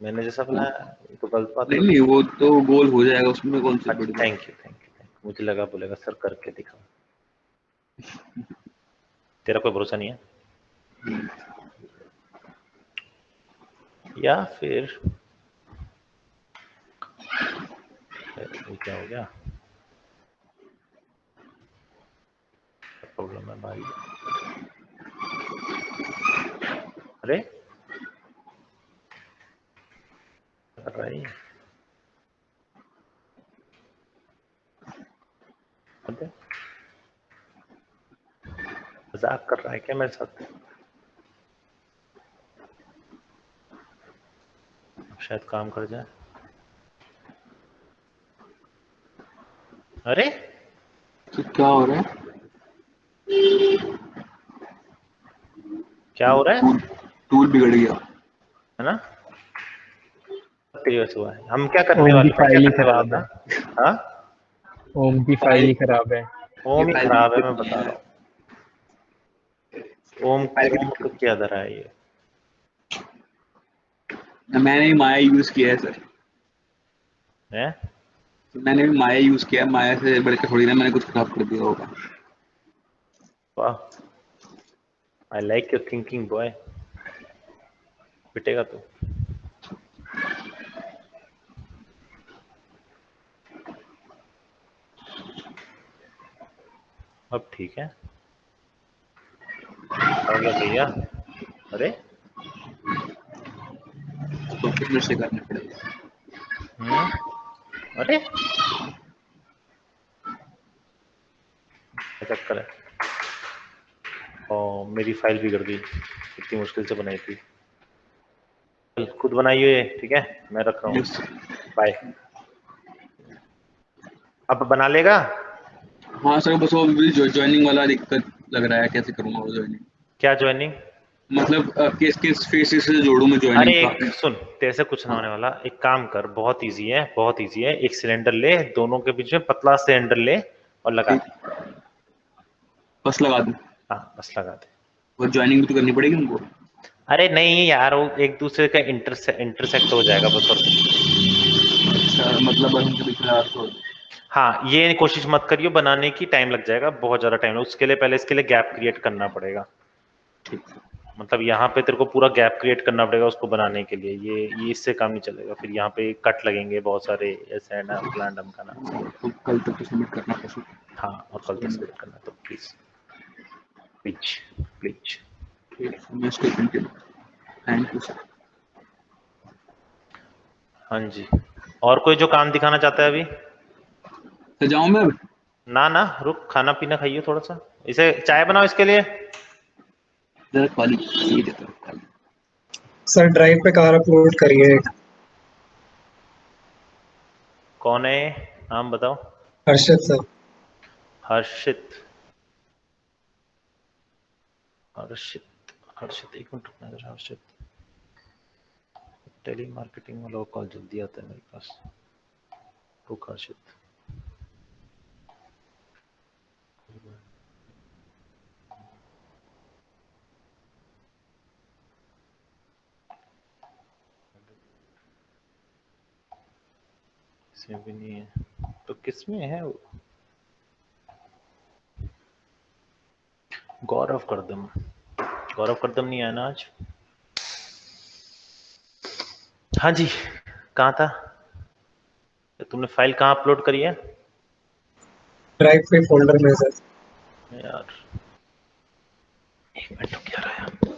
मैंने जैसा बनाया, ये तो गलत बात नहीं हो नहीं, गई। वो तो गोल हो जाएगा, उसमें कौन सी अच्छा बड़ी बात। Thank you thank you thank you, मुझे लगा बोलेगा सर करके दिखाओ, तेरा कोई भरोसा नहीं है। या फिर ये क्या हो गया, प्रॉब्लम है भाई। अरे कर रहा है ये? अबे, मजाक कर रहा है क्या मेरे साथ? शायद काम कर जाए। अरे तो क्या हो रहा है? क्या हो रहा है? टूल टूल बिगड़ गया। है ना, तेरी वजह से हुआ है। हम क्या करने ओम की वाले, मैं क्या फाइल ही करने वाला खराब था? है। हाँ ओम की फाइल फाइल, ही खराब है। ये ओम ही फाइल की खराब है, दिक्कत मैं नहीं बता है, रहा हूँ। ओम फाइल की ओम को दिक्कत क्या धरा है ये? नहीं। मैंने भी माया यूज किया है सर, है तो मैंने भी माया यूज किया है, माया से बढ़ के थोड़ी ना मैंने कुछ खराब कर दिया होगा। वाह, I like your thinking boy, पिटेगा तू। अब ठीक है। हो गया भैया। अरे तो फिर से करना पड़ेगा। अरे क्या चक्कर है? ओ मेरी फाइल बिगड़ गई, इतनी मुश्किल से बनाई थी। चल खुद बनाइए, ठीक है, मैं रख रहा हूँ। Yes bye. अब बना लेगा? हाँ सर, बस वो अभी ज्वाइनिंग वाला दिक्कत लग रहा है, कैसे करूँगा वो ज्वाइनिंग? क्या ज्वाइनिंग? मतलब किस किस फेसेस से जोड़ूं मैं अरे ज्वाइनिंग का? एक सुन, तेरे से कुछ ना हाँ होने वाला। एक काम कर, बहुत इजी है, बहुत इजी है। एक सिलेंडर ले, दोनों के बीच में पतला सिलेंडर ले और लगा ठीक, दे। बस लगा दूं? हाँ बस लगा दे। और ज्वाइनिंग भी तो करनी पड़ेगी उनको? अरे नहीं यार, वो एक दूसरे का इंटरसेक्ट हो जाएगा बस, और कुछ नहीं। अच्छा, मतलब बस उनके बीच में लगा तो? हाँ ये कोशिश मत करियो बनाने की, टाइम लग जाएगा, बहुत ज्यादा टाइम। उसके लिए पहले इसके लिए गैप क्रिएट करना पड़ेगा। ठीक है। मतलब यहाँ पे तेरे को पूरा गैप क्रिएट करना पड़ेगा उसको बनाने के लिए। ये इससे काम नहीं चलेगा। फिर यहाँ पे कट लगेंगे बहुत सारे, ऐसे है ना, फलान ढमकाना सब। तो कल तक तो सबमिट करना पड़ेगा। हाँ और कल तक सबमिट करना, तो प्लीज प्लीज प्लीज। ठीक है, मैं इसको कंटिन्यू। Thank you sir. हाँ जी। और कोई जो काम दिखाना चाहता है अभी? तो जाऊं मैं अब? ना ना रुक, खाना पीना खाइए थोड़ा सा। इसे चाय बनाओ इसके लिए। जरा पानी पी देता हूं। सर ड्राइव पे कार अपलोड करिए। कौन है? नाम बताओ। हर्षित सर। हर्षित। हर्षित हर्षित, एक मिनट रुकना जरा। हर्षित, टेली मार्केटिंग वाला कॉल जल्दी आता है मेरे पास। रुक हर्षित। इसमें भी नहीं है तो किस में है वो? गौरव करदम। गौरव करदम नहीं आया ना आज? हाँ जी, कहाँ था? तुमने फाइल कहाँ अपलोड करी है? ड्राइव पे फोल्डर में सर। यार एक मिनट, क्या रहा है?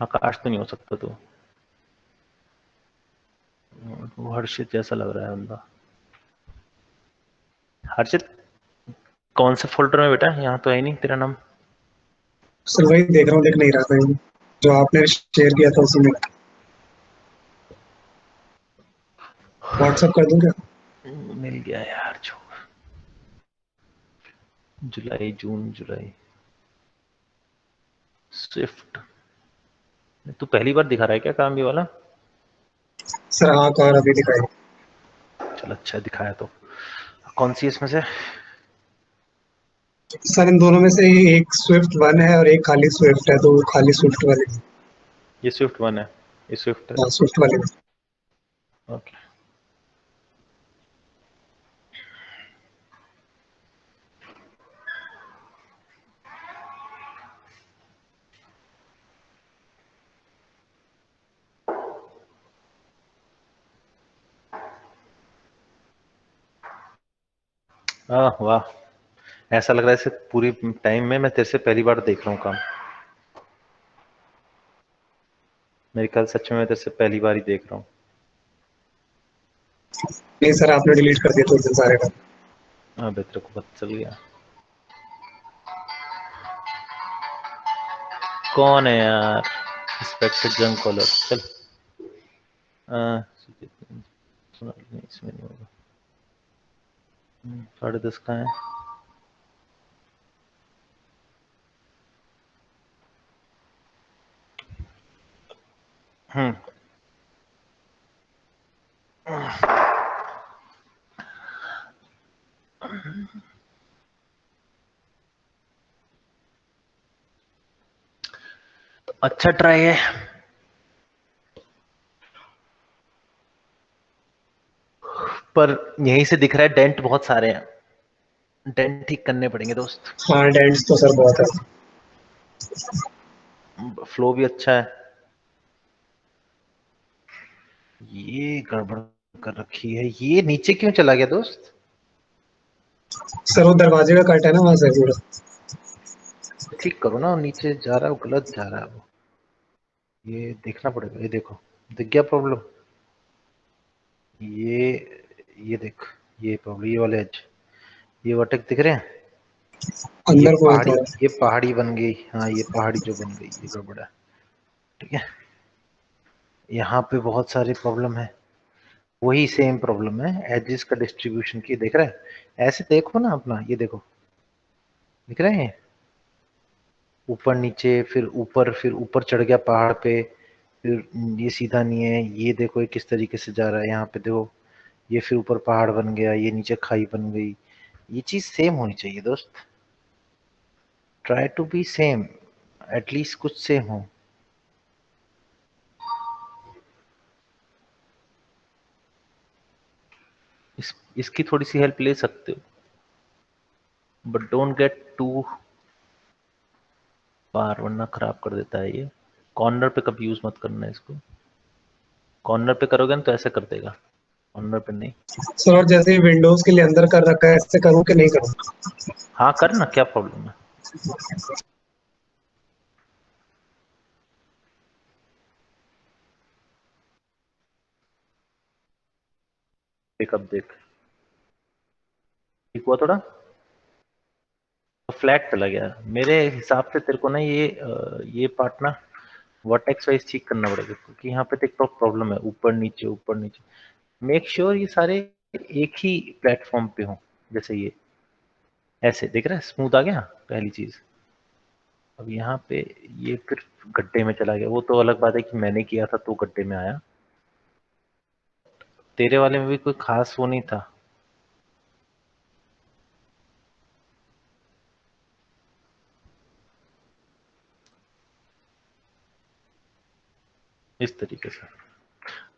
आकाश तो नहीं हो सकता तो? वो हर्षित जैसा लग रहा है बंदा। हर्षित कौन से फोल्डर में बेटा? यहाँ तो है ही नहीं तेरा नाम। सर वही देख रहा हूँ, देख नहीं रहा था ये। जो आपने शेयर किया था उसी में। व्हाट्सएप कर दूं क्या? मिल गया यार, जो जुलाई, जून जुलाई। स्विफ्ट। तू पहली बार दिखा रहा है क्या काम ये वाला? सर हाँ, कार अभी दिखाई। चल अच्छा दिखाया तो। कौन सी इसमें से? सर इन दोनों में से एक स्विफ्ट वन है और एक खाली स्विफ्ट है, तो खाली स्विफ्ट वाले। ये स्विफ्ट वन है, ये स्विफ्ट है। हाँ स्विफ्ट वाले। ओके। वाह, ऐसा लग रहा है इसे पूरी टाइम में मैं तेरे से पहली बार देख रहा हूँ काम। मेरे ख्याल सच में मैं तेरे से पहली बार ही देख रहा हूँ। नहीं सर, आपने डिलीट कर दिया तो उस दिन सारे का। हाँ तेरे को पता चल गया। कौन है यार? Expected junk caller. चल सुना नहीं, इसमें नहीं होगा। 10:30 का है। हम्म। अच्छा ट्राई है। पर यहीं से दिख रहा है डेंट बहुत सारे हैं, डेंट ठीक करने पड़ेंगे दोस्त। हाँ डेंट्स तो सर बहुत है। फ्लो भी अच्छा है। ये गड़बड़ कर रखी है, ये नीचे क्यों चला गया दोस्त? सर वो दरवाजे का कट है ना वहां से पूरा। ठीक करो ना, नीचे जा रहा है वो, गलत जा रहा है वो, ये देखना पड़ेगा। ये देखो, दिख गया प्रॉब्लम? ये देख, ये प्रॉब्लम, ये वाले एज, ये वर्टेक्स दिख रहे हैं? अंदर को है थोड़ा। ये पहाड़ी बन गई, हाँ ये पहाड़ी जो बन गई, ये गड़बड़ है। ठीक है, यहाँ पे बहुत सारी प्रॉब्लम है, वही सेम प्रॉब्लम है एजेस का डिस्ट्रीब्यूशन की। देख रहा है? ऐसे देखो ना अपना, ये देखो, दिख रहे हैं? ऊपर नीचे, फिर ऊपर चढ़ गया पहाड़ पे, फिर ये सीधा नहीं है। ये देखो ये किस तरीके से जा रहा है, यहाँ पे देखो, ये फिर ऊपर पहाड़ बन गया, ये नीचे खाई बन गई। ये चीज सेम होनी चाहिए दोस्त, try to be same, at least कुछ सेम हो। इसकी थोड़ी सी हेल्प ले सकते हो, but don't get too far, वरना खराब कर देता है ये। कॉर्नर पे कभी यूज मत करना है इसको, कॉर्नर पे करोगे ना तो ऐसा कर देगा, कॉर्नर पे नहीं। सर और जैसे विंडोज के लिए अंदर कर रखा है, ऐसे करूँ कि नहीं करूँ? हाँ कर ना, क्या प्रॉब्लम है? देख, अब देख, ठीक हुआ थोड़ा, तो फ्लैट चला गया। मेरे हिसाब से तेरे को ना ये पार्ट ना वर्टेक्स वाइज ठीक करना पड़ेगा, क्योंकि यहाँ पे देख प्रॉब्लम है, ऊपर नीचे ऊपर नीचे। मेक श्योर ये सारे एक ही प्लेटफॉर्म पे हो, जैसे ये ऐसे दिख रहा है, स्मूथ आ गया पहली चीज। अब यहाँ पे ये फिर गड्ढे में चला गया, वो तो अलग बात है कि मैंने किया था तो गड्ढे में आया, तेरे वाले में भी कोई खास वो नहीं था। इस तरीके से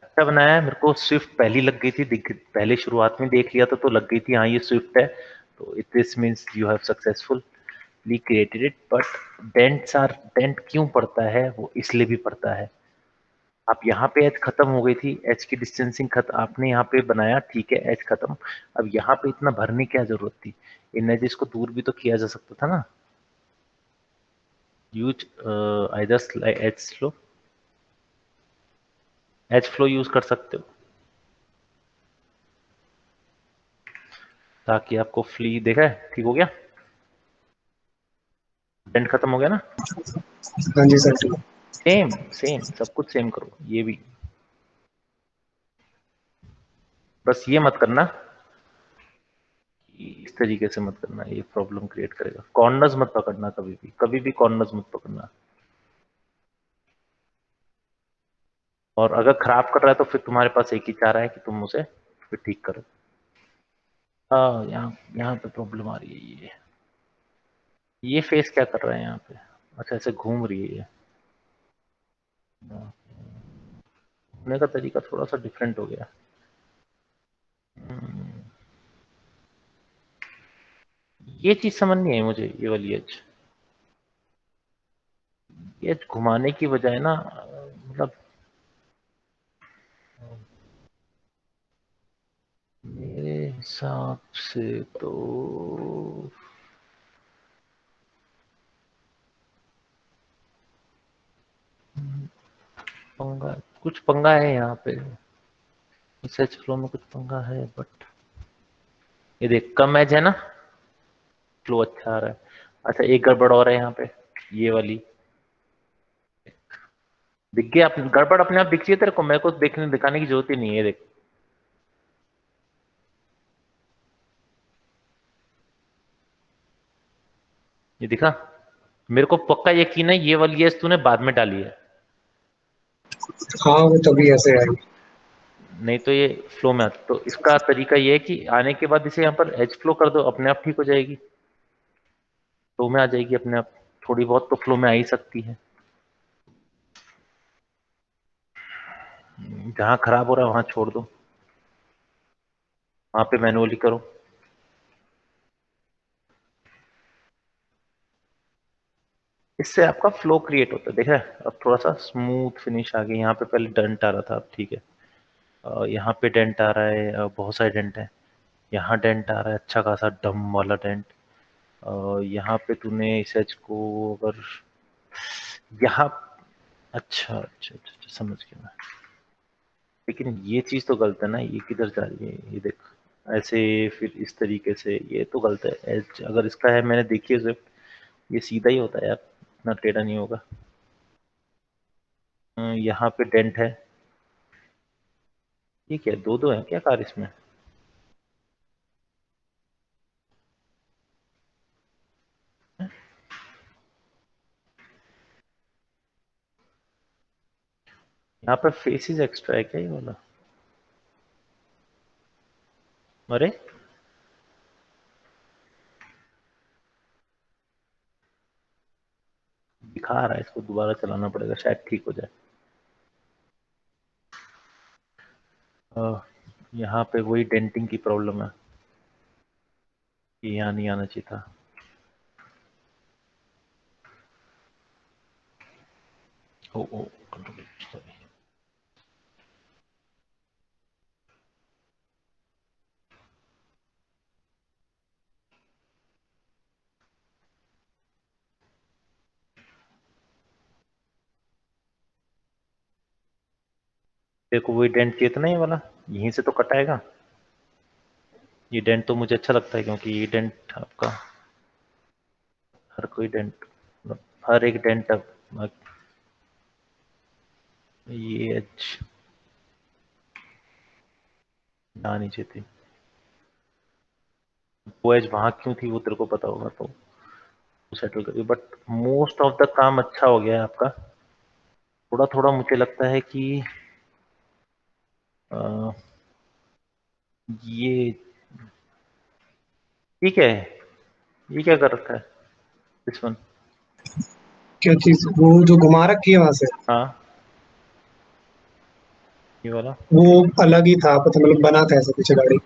अच्छा बनाया है। मेरे को स्विफ्ट पहली लग गई थी, पहले शुरुआत में देख लिया था तो लग गई थी हाँ ये स्विफ्ट है, तो it this means you have successfully created it. But dent क्यों पड़ता है, वो इसलिए भी पड़ता है। आप यहाँ पे एज खत्म हो गई थी, एज की डिस्टेंसिंग खत्म, आपने यहाँ पे बनाया, ठीक है एज खत्म। अब यहाँ पे इतना भरने की क्या जरूरत थी? इन एजेस को दूर भी तो किया जा सकता था ना। Use either edge flow use कर सकते हो, ताकि आपको फ्ली देखा है ठीक हो गया, डेंट खत्म हो गया ना। हाँ जी सर ठीक है। सेम सेम सब कुछ सेम करो, ये भी। बस ये मत करना कि इस तरीके से मत करना, ये प्रॉब्लम क्रिएट करेगा। कॉर्नर्स मत पकड़ना, कभी भी कॉर्नर्स मत पकड़ना। और अगर खराब कर रहा है तो फिर तुम्हारे पास एक ही चारा है कि तुम उसे फिर ठीक करो। हाँ, यहाँ यहाँ पे प्रॉब्लम आ रही है। ये फेस क्या कर रहा है यहाँ पे? अच्छा, ऐसे घूम रही है ये। घूमने का तरीका थोड़ा सा डिफरेंट हो गया। ये चीज समझ नहीं आई मुझे, ये वाली एज, ये घुमाने की बजाय ना, मतलब मेरे हिसाब से तो पंगा, कुछ पंगा है यहाँ पे, इस एज फ्लो में कुछ पंगा है। बट ये देख, कम एज है ना, फ्लो अच्छा आ रहा है। अच्छा, एक गड़बड़ और है यहाँ पे, ये वाली दिख गया अपने, गड़बड़ अपने आप दिखती है तेरे को, मेरे को देखने दिखाने की जरूरत ही नहीं है। देख, ये दिखा, मेरे को पक्का यकीन है ये वाली एज तूने बाद में डाली है, हाँ वो तभी ऐसे आई। नहीं तो ये फ्लो में आता। तो इसका तरीका ये है कि आने के बाद इसे यहाँ पर एज फ्लो कर दो, अपने आप ठीक हो जाएगी, फ्लो में आ जाएगी अपने आप। थोड़ी बहुत तो फ्लो में आ ही सकती है, जहां खराब हो रहा है वहां छोड़ दो। वहां पे मैनुअली करो। इससे आपका फ्लो क्रिएट होता है, देख रहा है? अब थोड़ा सा स्मूथ फिनिश आ गई। यहाँ पे पहले डेंट आ रहा था, अब ठीक है। यहाँ पे डेंट आ रहा है, बहुत सारे डेंट है। यहाँ डेंट आ रहा है, अच्छा खासा डम वाला डेंट। यहाँ पे तूने इस एज को अगर यहाँ, अच्छा अच्छा अच्छा अच्छा, समझ गया मैं। लेकिन ये चीज तो गलत है ना, ये किधर जा रही है? ये देख, ऐसे फिर इस तरीके से, ये तो गलत है। एज अगर इसका है, मैंने देखी है स्विफ्ट, ये सीधा ही होता है यार, इतना टेढ़ा नहीं होगा। यहाँ पे डेंट है। ये क्या, दो दो है क्या कार इसमें? यहाँ पे फेसेस एक्स्ट्रा है क्या ये वाला? अरे दिखा रहा है, इसको दोबारा चलाना पड़ेगा, शायद ठीक हो जाए। यहाँ पे वही डेंटिंग की प्रॉब्लम है, ये यहाँ नहीं आना चाहिए था। ओ ओ सॉरी। देखो वही डेंट चाहिए था ना, ये वाला यहीं से तो कटाएगा। ये डेंट तो मुझे अच्छा लगता है, क्योंकि ये डेंट आपका, हर कोई डेंट, मतलब हर एक डेंट अब, ये एज ना नीचे थी। वो एज वहां क्यों थी वो तेरे को पता होगा, तो सेटल करिए। बट मोस्ट ऑफ द काम अच्छा हो गया है आपका। थोड़ा थोड़ा मुझे लगता है कि अ, ये ठीक है। ये क्या कर रखा है दिस वन? क्या चीज, वो जो घुमा रखी है वहां से, हाँ, ये वाला। वो अलग ही था, पता मतलब बना था ऐसे पीछे गाड़ी।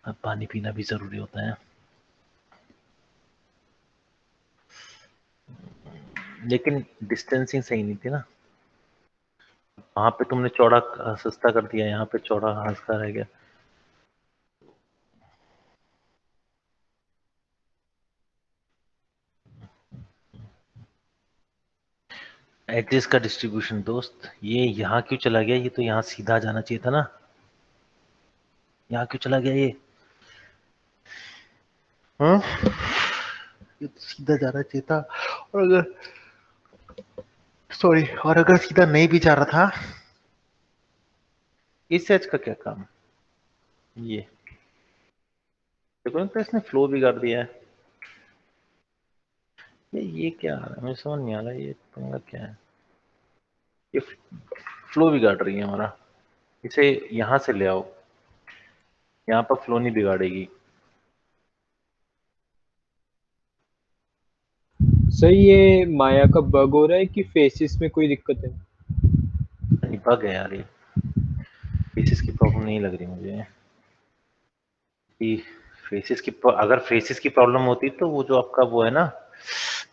अब पानी पीना भी जरूरी होता है। लेकिन डिस्टेंसिंग सही नहीं थी ना, वहां पे तुमने चौड़ा सस्ता कर दिया, यहाँ पे चौड़ा हंसका रह गया। एड्रेस का डिस्ट्रीब्यूशन दोस्त, ये यहाँ क्यों चला गया? ये तो यहाँ सीधा जाना चाहिए था ना, यहाँ क्यों चला गया ये? हाँ, ये तो सीधा जाना चाहिए था। और अगर, सॉरी, और अगर सीधा नहीं भी जा रहा था, इस एज का क्या काम? ये देखो, तो इसने फ्लो बिगाड़ दिया है। ये क्या आ रहा है, मुझे समझ नहीं आ रहा, ये पंगा क्या है? ये फ्लो बिगाड़ रही है हमारा। इसे यहाँ से ले आओ, यहाँ पर फ्लो नहीं बिगाड़ेगी। सर ये माया का बग हो रहा है कि फेसिस में कोई दिक्कत है? बग है यार ये, फेसिस की प्रॉब्लम नहीं लग रही मुझे कि फेसिस की, अगर फेसिस की प्रॉब्लम होती तो वो जो आपका वो है ना,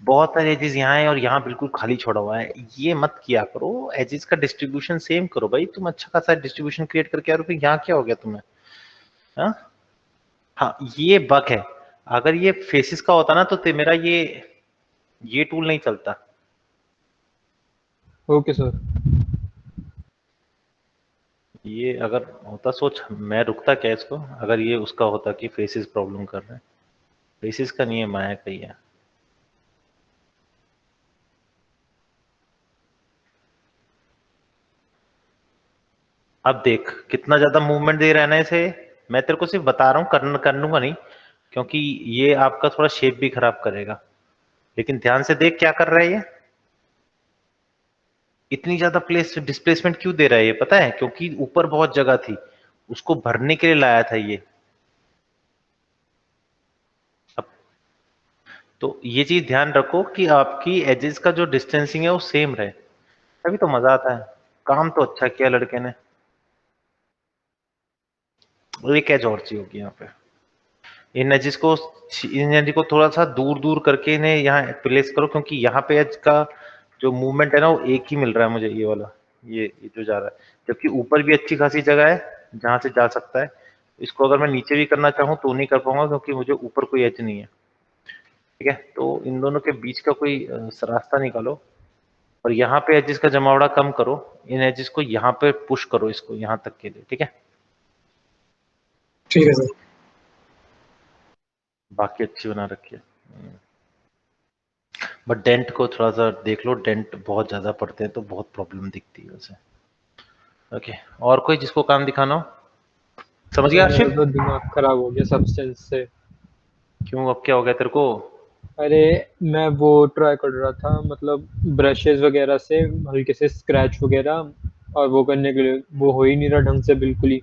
बहुत सारे एजेस यहाँ है और यहाँ बिल्कुल खाली छोड़ा हुआ है, ये मत किया करो। एजेस का डिस्ट्रीब्यूशन सेम करो भाई, तुम अच्छा खासा डिस्ट्रीब्यूशन क्रिएट करके आ रहे हो, यहाँ क्या हो गया तुम्हें? हाँ हाँ, ये बग है। अगर ये फेसिस का होता ना, तो मेरा ये टूल नहीं चलता। Okay sir. ये अगर होता, सोच मैं रुकता क्या इसको, अगर ये उसका होता कि फेसिस प्रॉब्लम कर रहे हैं। फेसिस का नहीं है, माया का ही है। अब देख कितना ज्यादा मूवमेंट दे रहा है ना इसे। मैं तेरे को सिर्फ बता रहा हूँ, कर लूंगा नहीं, क्योंकि ये आपका थोड़ा शेप भी खराब करेगा। लेकिन ध्यान से देख क्या कर रहा है ये, इतनी ज्यादा प्लेस डिस्प्लेसमेंट क्यों दे रहा है ये पता है? क्योंकि ऊपर बहुत जगह थी, उसको भरने के लिए लाया था ये। अब तो ये चीज ध्यान रखो कि आपकी एजेस का जो डिस्टेंसिंग है वो सेम रहे, तभी तो मजा आता है। काम तो अच्छा किया लड़के ने। और एक एज और चीज होगी यहाँ पे, इन एज को थोड़ा सा दूर दूर करके इन्हें यहाँ प्लेस करो, क्योंकि यहाँ पे एज का जो मूवमेंट है ना वो एक ही मिल रहा है मुझे, ये वाला, ये जो जा रहा है, जबकि ऊपर भी अच्छी खासी जगह है जहां से जा सकता है। इसको अगर मैं नीचे भी करना चाहूँ तो नहीं कर पाऊंगा, क्योंकि मुझे ऊपर कोई एज नहीं है। ठीक है, तो इन दोनों के बीच का कोई रास्ता निकालो, और यहाँ पे एजेस का जमावड़ा कम करो, इन एजेस को यहाँ पे पुश करो, इसको यहाँ तक के लिए। ठीक है, ठीक है सर। बाकी अच्छी बना रखी है, बट डेंट को थोड़ा सा देख लो, डेंट बहुत ज्यादा पड़ते हैं तो बहुत प्रॉब्लम दिखती है उसे। ओके, और कोई जिसको काम दिखाना हो? समझ गया मेरा आशिफ? तो दिमाग खराब हो गया सब्सटेंस से। क्यों, अब क्या हो गया तेरे को? अरे मैं वो ट्राई कर रहा था, मतलब ब्रशेस वगैरह से हल्के से स्क्रैच वगैरह, और वो करने के लिए वो हो ही नहीं रहा ढंग से बिल्कुल ही।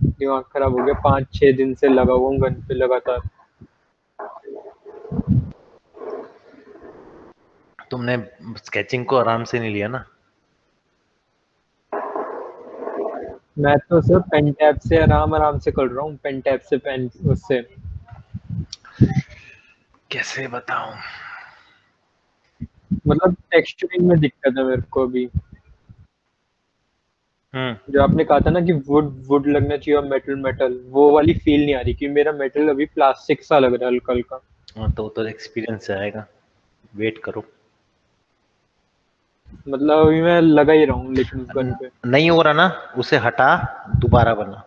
दिमाग खराब हो गया, 5-6 दिन से लगा हुआ हूँ गन पे लगातार। तुमने स्केचिंग को आराम से नहीं लिया ना? मैं तो सिर्फ पेन टैब से आराम आराम से कर रहा हूँ, पेन टैब से, पेन उससे। कैसे बताऊं? मतलब टेक्सचरिंग में दिक्कत है मेरे को अभी। जो आपने कहा था ना कि वुड वुड लगना चाहिए और मेटल मेटल, वो वाली फील नहीं आ रही, कि मेरा मेटल अभी प्लास्टिक सा लग रहा है हल्का हल्का। हाँ, तो एक्सपीरियंस आएगा, वेट करो। मतलब अभी मैं लगा ही रहा हूँ लेकिन उस गन पे। नहीं हो रहा ना, उसे हटा, दोबारा बना,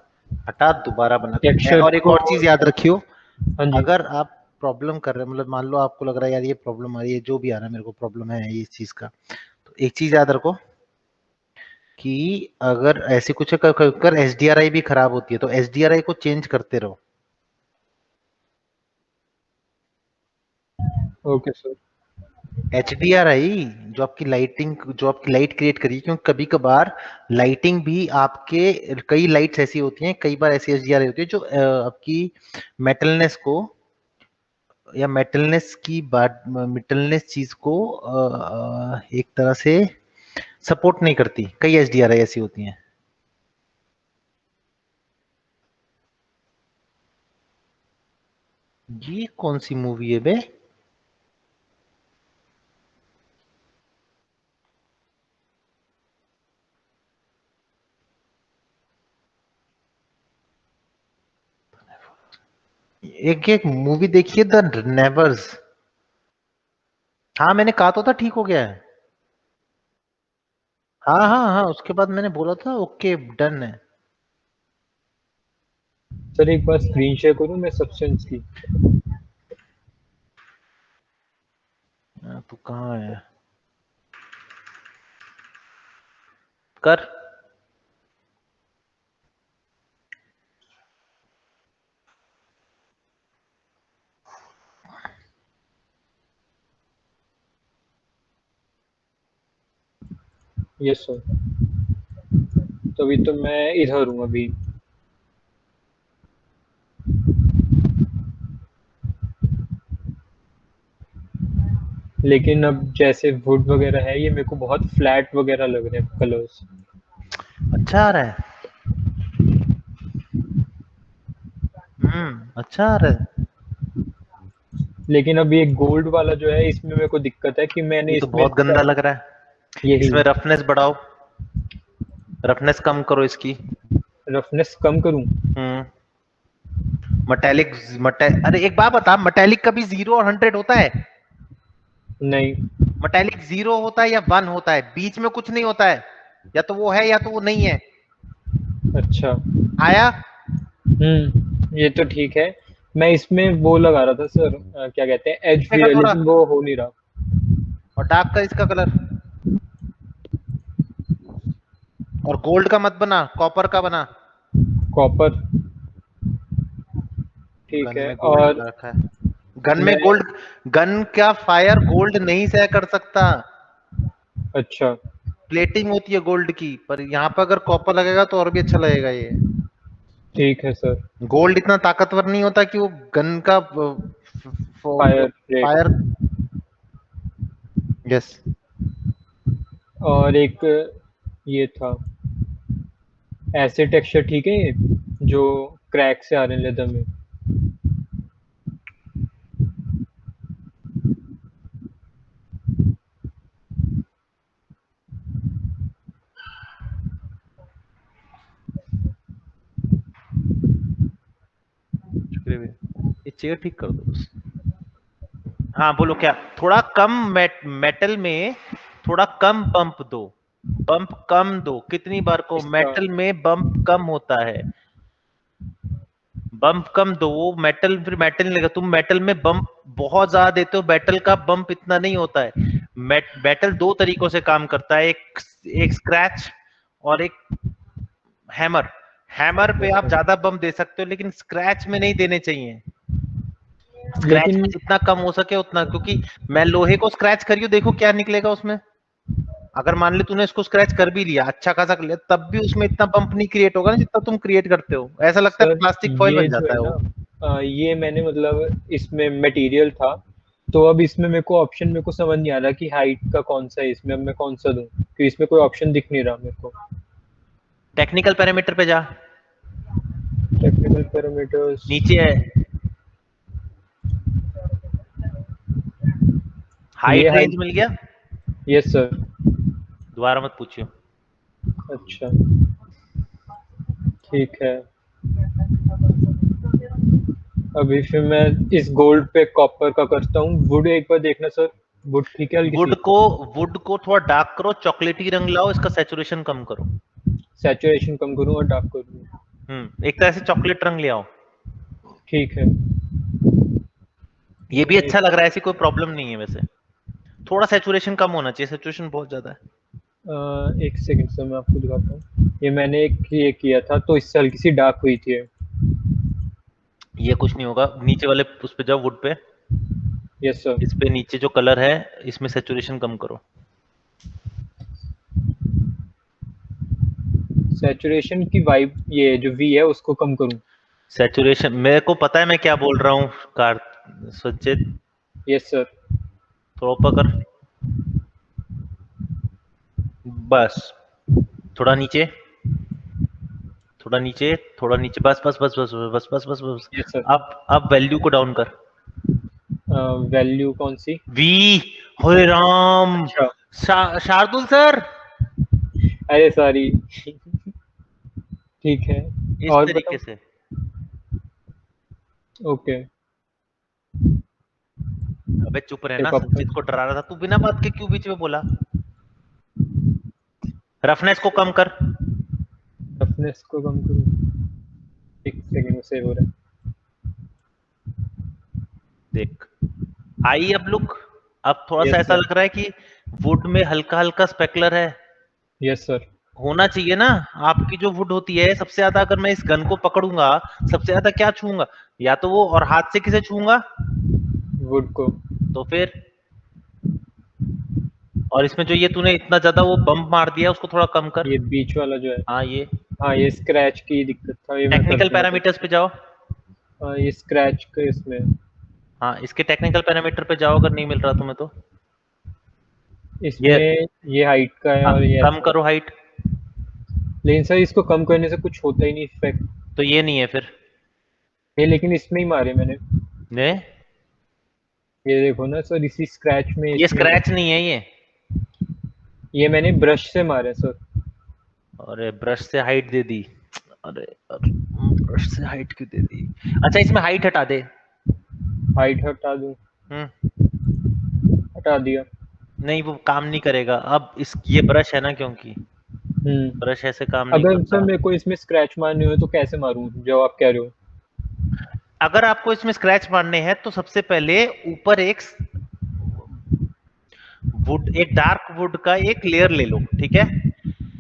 हटा दोबारा बना। टेक्सचर और एक को। और चीज याद रखियो, हाँ जी। अगर आप प्रॉब्लम कर रहे हैं, मतलब मान लो आपको लग रहा है यार ये प्रॉब्लम आ रही है, जो भी आ रहा है मेरे को प्रॉब्लम है इस चीज का, तो एक चीज याद रखो कि अगर ऐसी कुछ कर एसडीआरआई भी खराब होती है तो एसडीआरआई को चेंज करते रहो। Okay sir. एचडीआरआई जो आपकी लाइट क्रिएट करी, क्योंकि कभी कभार लाइटिंग भी आपके, कई लाइट्स ऐसी होती हैं, कई बार ऐसी एचडीआरआई होती है जो आपकी मेटलनेस को, या मेटलनेस चीज को एक तरह से सपोर्ट नहीं करती। कई एचडीआरआई ऐसी होती हैं। ये कौन सी मूवी है बे? एक एक मूवी देखिए, द नेबर्स। हाँ मैंने कहा तो था ठीक हो गया है। हाँ हाँ हाँ, उसके बाद मैंने बोला था ओके डन है। सर एक बार स्क्रीन शेयर करूँ मैं सब्सटेंस की? तू कहाँ है? कर। Yes sir. तभी तो मैं इधर हूँ अभी। लेकिन अब जैसे वुड वगैरह है, ये मेरे को बहुत फ्लैट वगैरह लग रहे हैं कलर्स। अच्छा आ रहा है। अच्छा आ रहा है। लेकिन अब ये गोल्ड वाला जो है, इसमें मेरे को दिक्कत है कि मैंने ये तो इसमें बहुत गंदा लग रहा है। यही इसमें रफनेस बढ़ाओ, रफनेस कम करो इसकी। रफनेस कम करूं? मटैलिक अरे एक बात बता, मटैलिक कभी 0 और 100 होता है? नहीं। मटैलिक 0 होता है या 1 होता है, बीच में कुछ नहीं होता है। या तो वो है या तो वो नहीं है। अच्छा। आया? ये तो ठीक है। मैं इसमें वो लगा रहा था सर, क्या कहते हैं, एच नीचे भी का है, थोड़ा, लेकिन वो हो नहीं रहा। और डार्क का इसका कलर, और गोल्ड का मत बना, कॉपर का बना। कॉपर। ठीक गन है। में गोल्ड और लगा रखा है। गन में मैं। गोल्ड, गन का फायर गोल्ड नहीं सह कर सकता। अच्छा। प्लेटिंग होती है गोल्ड की, पर यहाँ पर अगर कॉपर लगेगा तो और भी अच्छा लगेगा ये। ठीक है सर। गोल्ड इतना ताकतवर नहीं होता कि वो गन का फायर रेट फायर, यस। और एक ये था एसिड टेक्सचर, ठीक है ये जो क्रैक से आ रहे हैं लेदर में। ये चेयर ठीक कर दो बस। हाँ बोलो क्या, थोड़ा कम मेटल में थोड़ा कम बम्प दो, बम्प कम दो। कितनी बार को इसका मेटल में बम्प कम होता है, बम्प कम दो। वो मेटल फिर मेटल नहीं लगेगा। तुम मेटल में बम्प बहुत ज्यादा देते हो, मेटल का बम्प इतना नहीं होता है। मेटल दो तरीकों से काम करता है, एक स्क्रैच और एक हैमर। हैमर पे आप ज्यादा बम्प दे सकते हो, लेकिन स्क्रैच में नहीं देने चाहिए। स्क्रैच लेकिन में जितना कम हो सके उतना, क्योंकि मैं लोहे को स्क्रैच करियो, देखो क्या निकलेगा उसमें। अगर मान ले तूने इसको स्क्रैच कर भी लिया, अच्छा खासा कर लिया, तब भी उसमें इतना पंप नहीं क्रिएट होगा ना जितना तुम क्रिएट करते हो। ऐसा लगता है सर प्लास्टिक फॉइल ये बन जो जाता है है वो। ना ये मैंने मतलब इसमें मटेरियल था, तो अब इसमें मेरे को ऑप्शन मेरे को समझ नहीं आ रहा कि हाइट का कौन सा है इसमें, अब मैं कौन सा दूं, क्योंकि इसमें कोई ऑप्शन दिख नहीं रहा मेरे को। टेक्निकल पैरामीटर पे जा, टेक्निकल पैरामीटर्स, नीचे है ये हाइट रेंज, हाइट, मिल गया। Yes sir. दोबारा मत पूछियो। अच्छा ठीक है। अभी फिर मैं इस गोल्ड पे कॉपर का करता हूँ। वुड एक बार देखना सर, वुड ठीक है हल्की सी। वुड को थोड़ा डार्क करो, चॉकलेटी रंग लाओ, इसका सैचुरेशन कम करो। सैचुरेशन कम करूँ और डार्क करूँ? एक तरह से चॉकलेट रंग ले आओ। ठीक है। ये भी अच्छा लग रहा है, ऐसी कोई प्रॉब्लम नहीं है वैसे। थोड़ा सैचुरेशन कम होना चाहिए, सैचुरेशन बहुत ज्यादा है। एक सेकंड सर, मैं आपको दिखाता हूँ। ये मैंने एक ये किया था तो इससे हल्की सी डार्क हुई थी। ये कुछ नहीं होगा, नीचे वाले उस पे जाओ, वुड पे। Yes sir. इस पे नीचे जो कलर है, इसमें सैचुरेशन कम करो। सैचुरेशन की वाइब, ये जो वी है उसको कम करूँ? सैचुरेशन, मेरे को पता है मैं क्या बोल रहा हूँ कार सचित, यस सर। थोड़ा ऊपर कर, बस। थोड़ा नीचे, थोड़ा नीचे, थोड़ा नीचे, बस बस बस बस बस बस बस बस। Yes sir. अब वैल्यू को डाउन कर। वैल्यू कौन सी? वी, हरे राम, अच्छा, शार्दुल सर, अरे सॉरी। ठीक है। इस और तरीके बताओ। से। ओके। अबे चुप रहना, देखो आपका संचित को डरा रहा था तू, बिना बात के क्यों बीच में बोला। रफनेस को कम कर। रफनेस को कम करूँ? एक सेकंड में सेव हो रहा देख आई अब लुक, अब थोड़ा है। सा यस ऐसा सर। लग रहा है कि वुड में हल्का हल्का स्पेकुलर है। Yes sir. होना चाहिए ना। आपकी जो वुड होती है, सबसे ज्यादा अगर मैं इस गन को पकड़ूंगा, सबसे ज्यादा क्या छूंगा, या तो वो, और हाथ से किसे छूंगा, वुड को। तो फिर। और इसमें जो ये तूने इतना ज्यादा वो बम्प मार दिया, उसको थोड़ा कम कर। ये बीच वाला जो है, हाँ ये हाँ ये स्क्रैच की दिक्कत था, ये मैं कर टेक्निकल दूंगा। पैरामीटर्स पे जाओ। ये स्क्रैच का इसमें, हाँ इसके टेक्निकल पैरामीटर पे जाओ, अगर नहीं मिल रहा तुम्हें तो। ये, इसमें ये हाइट का है हाँ, और ये कम ऐसा है। करो हाइट। लेकिन सर इसको कम करने से कुछ होता ही नहीं इफेक्ट। तो ये नहीं है फिर। ये लेकिन इसमें ही मारे मैंने। ने ये देखो ना सर, इसी स्क्रैच में ये इसमें स्क्रैच नहीं है ये। ये मैंने ब्रश से मारे सर। अरे ब्रश से हाइट दे दी, अरे ब्रश से हाइट क्यों दे दी। अच्छा इसमें हाइट हटा दे। हाइट हटा दूं? हम्म हटा दिया। नहीं वो काम नहीं करेगा अब, इस ये ब्रश है ना, क्योंकि ब्रश ऐसे काम नहीं अगर सर करता। मेरे को इसमें स्क्रैच मारने हो तो कैसे मारूं जो आप कह रहे हो? अगर आपको इसमें स्क्रैच मारने हैं तो सबसे पहले ऊपर एक वुड, एक डार्क वुड का एक लेयर ले लो, ठीक है।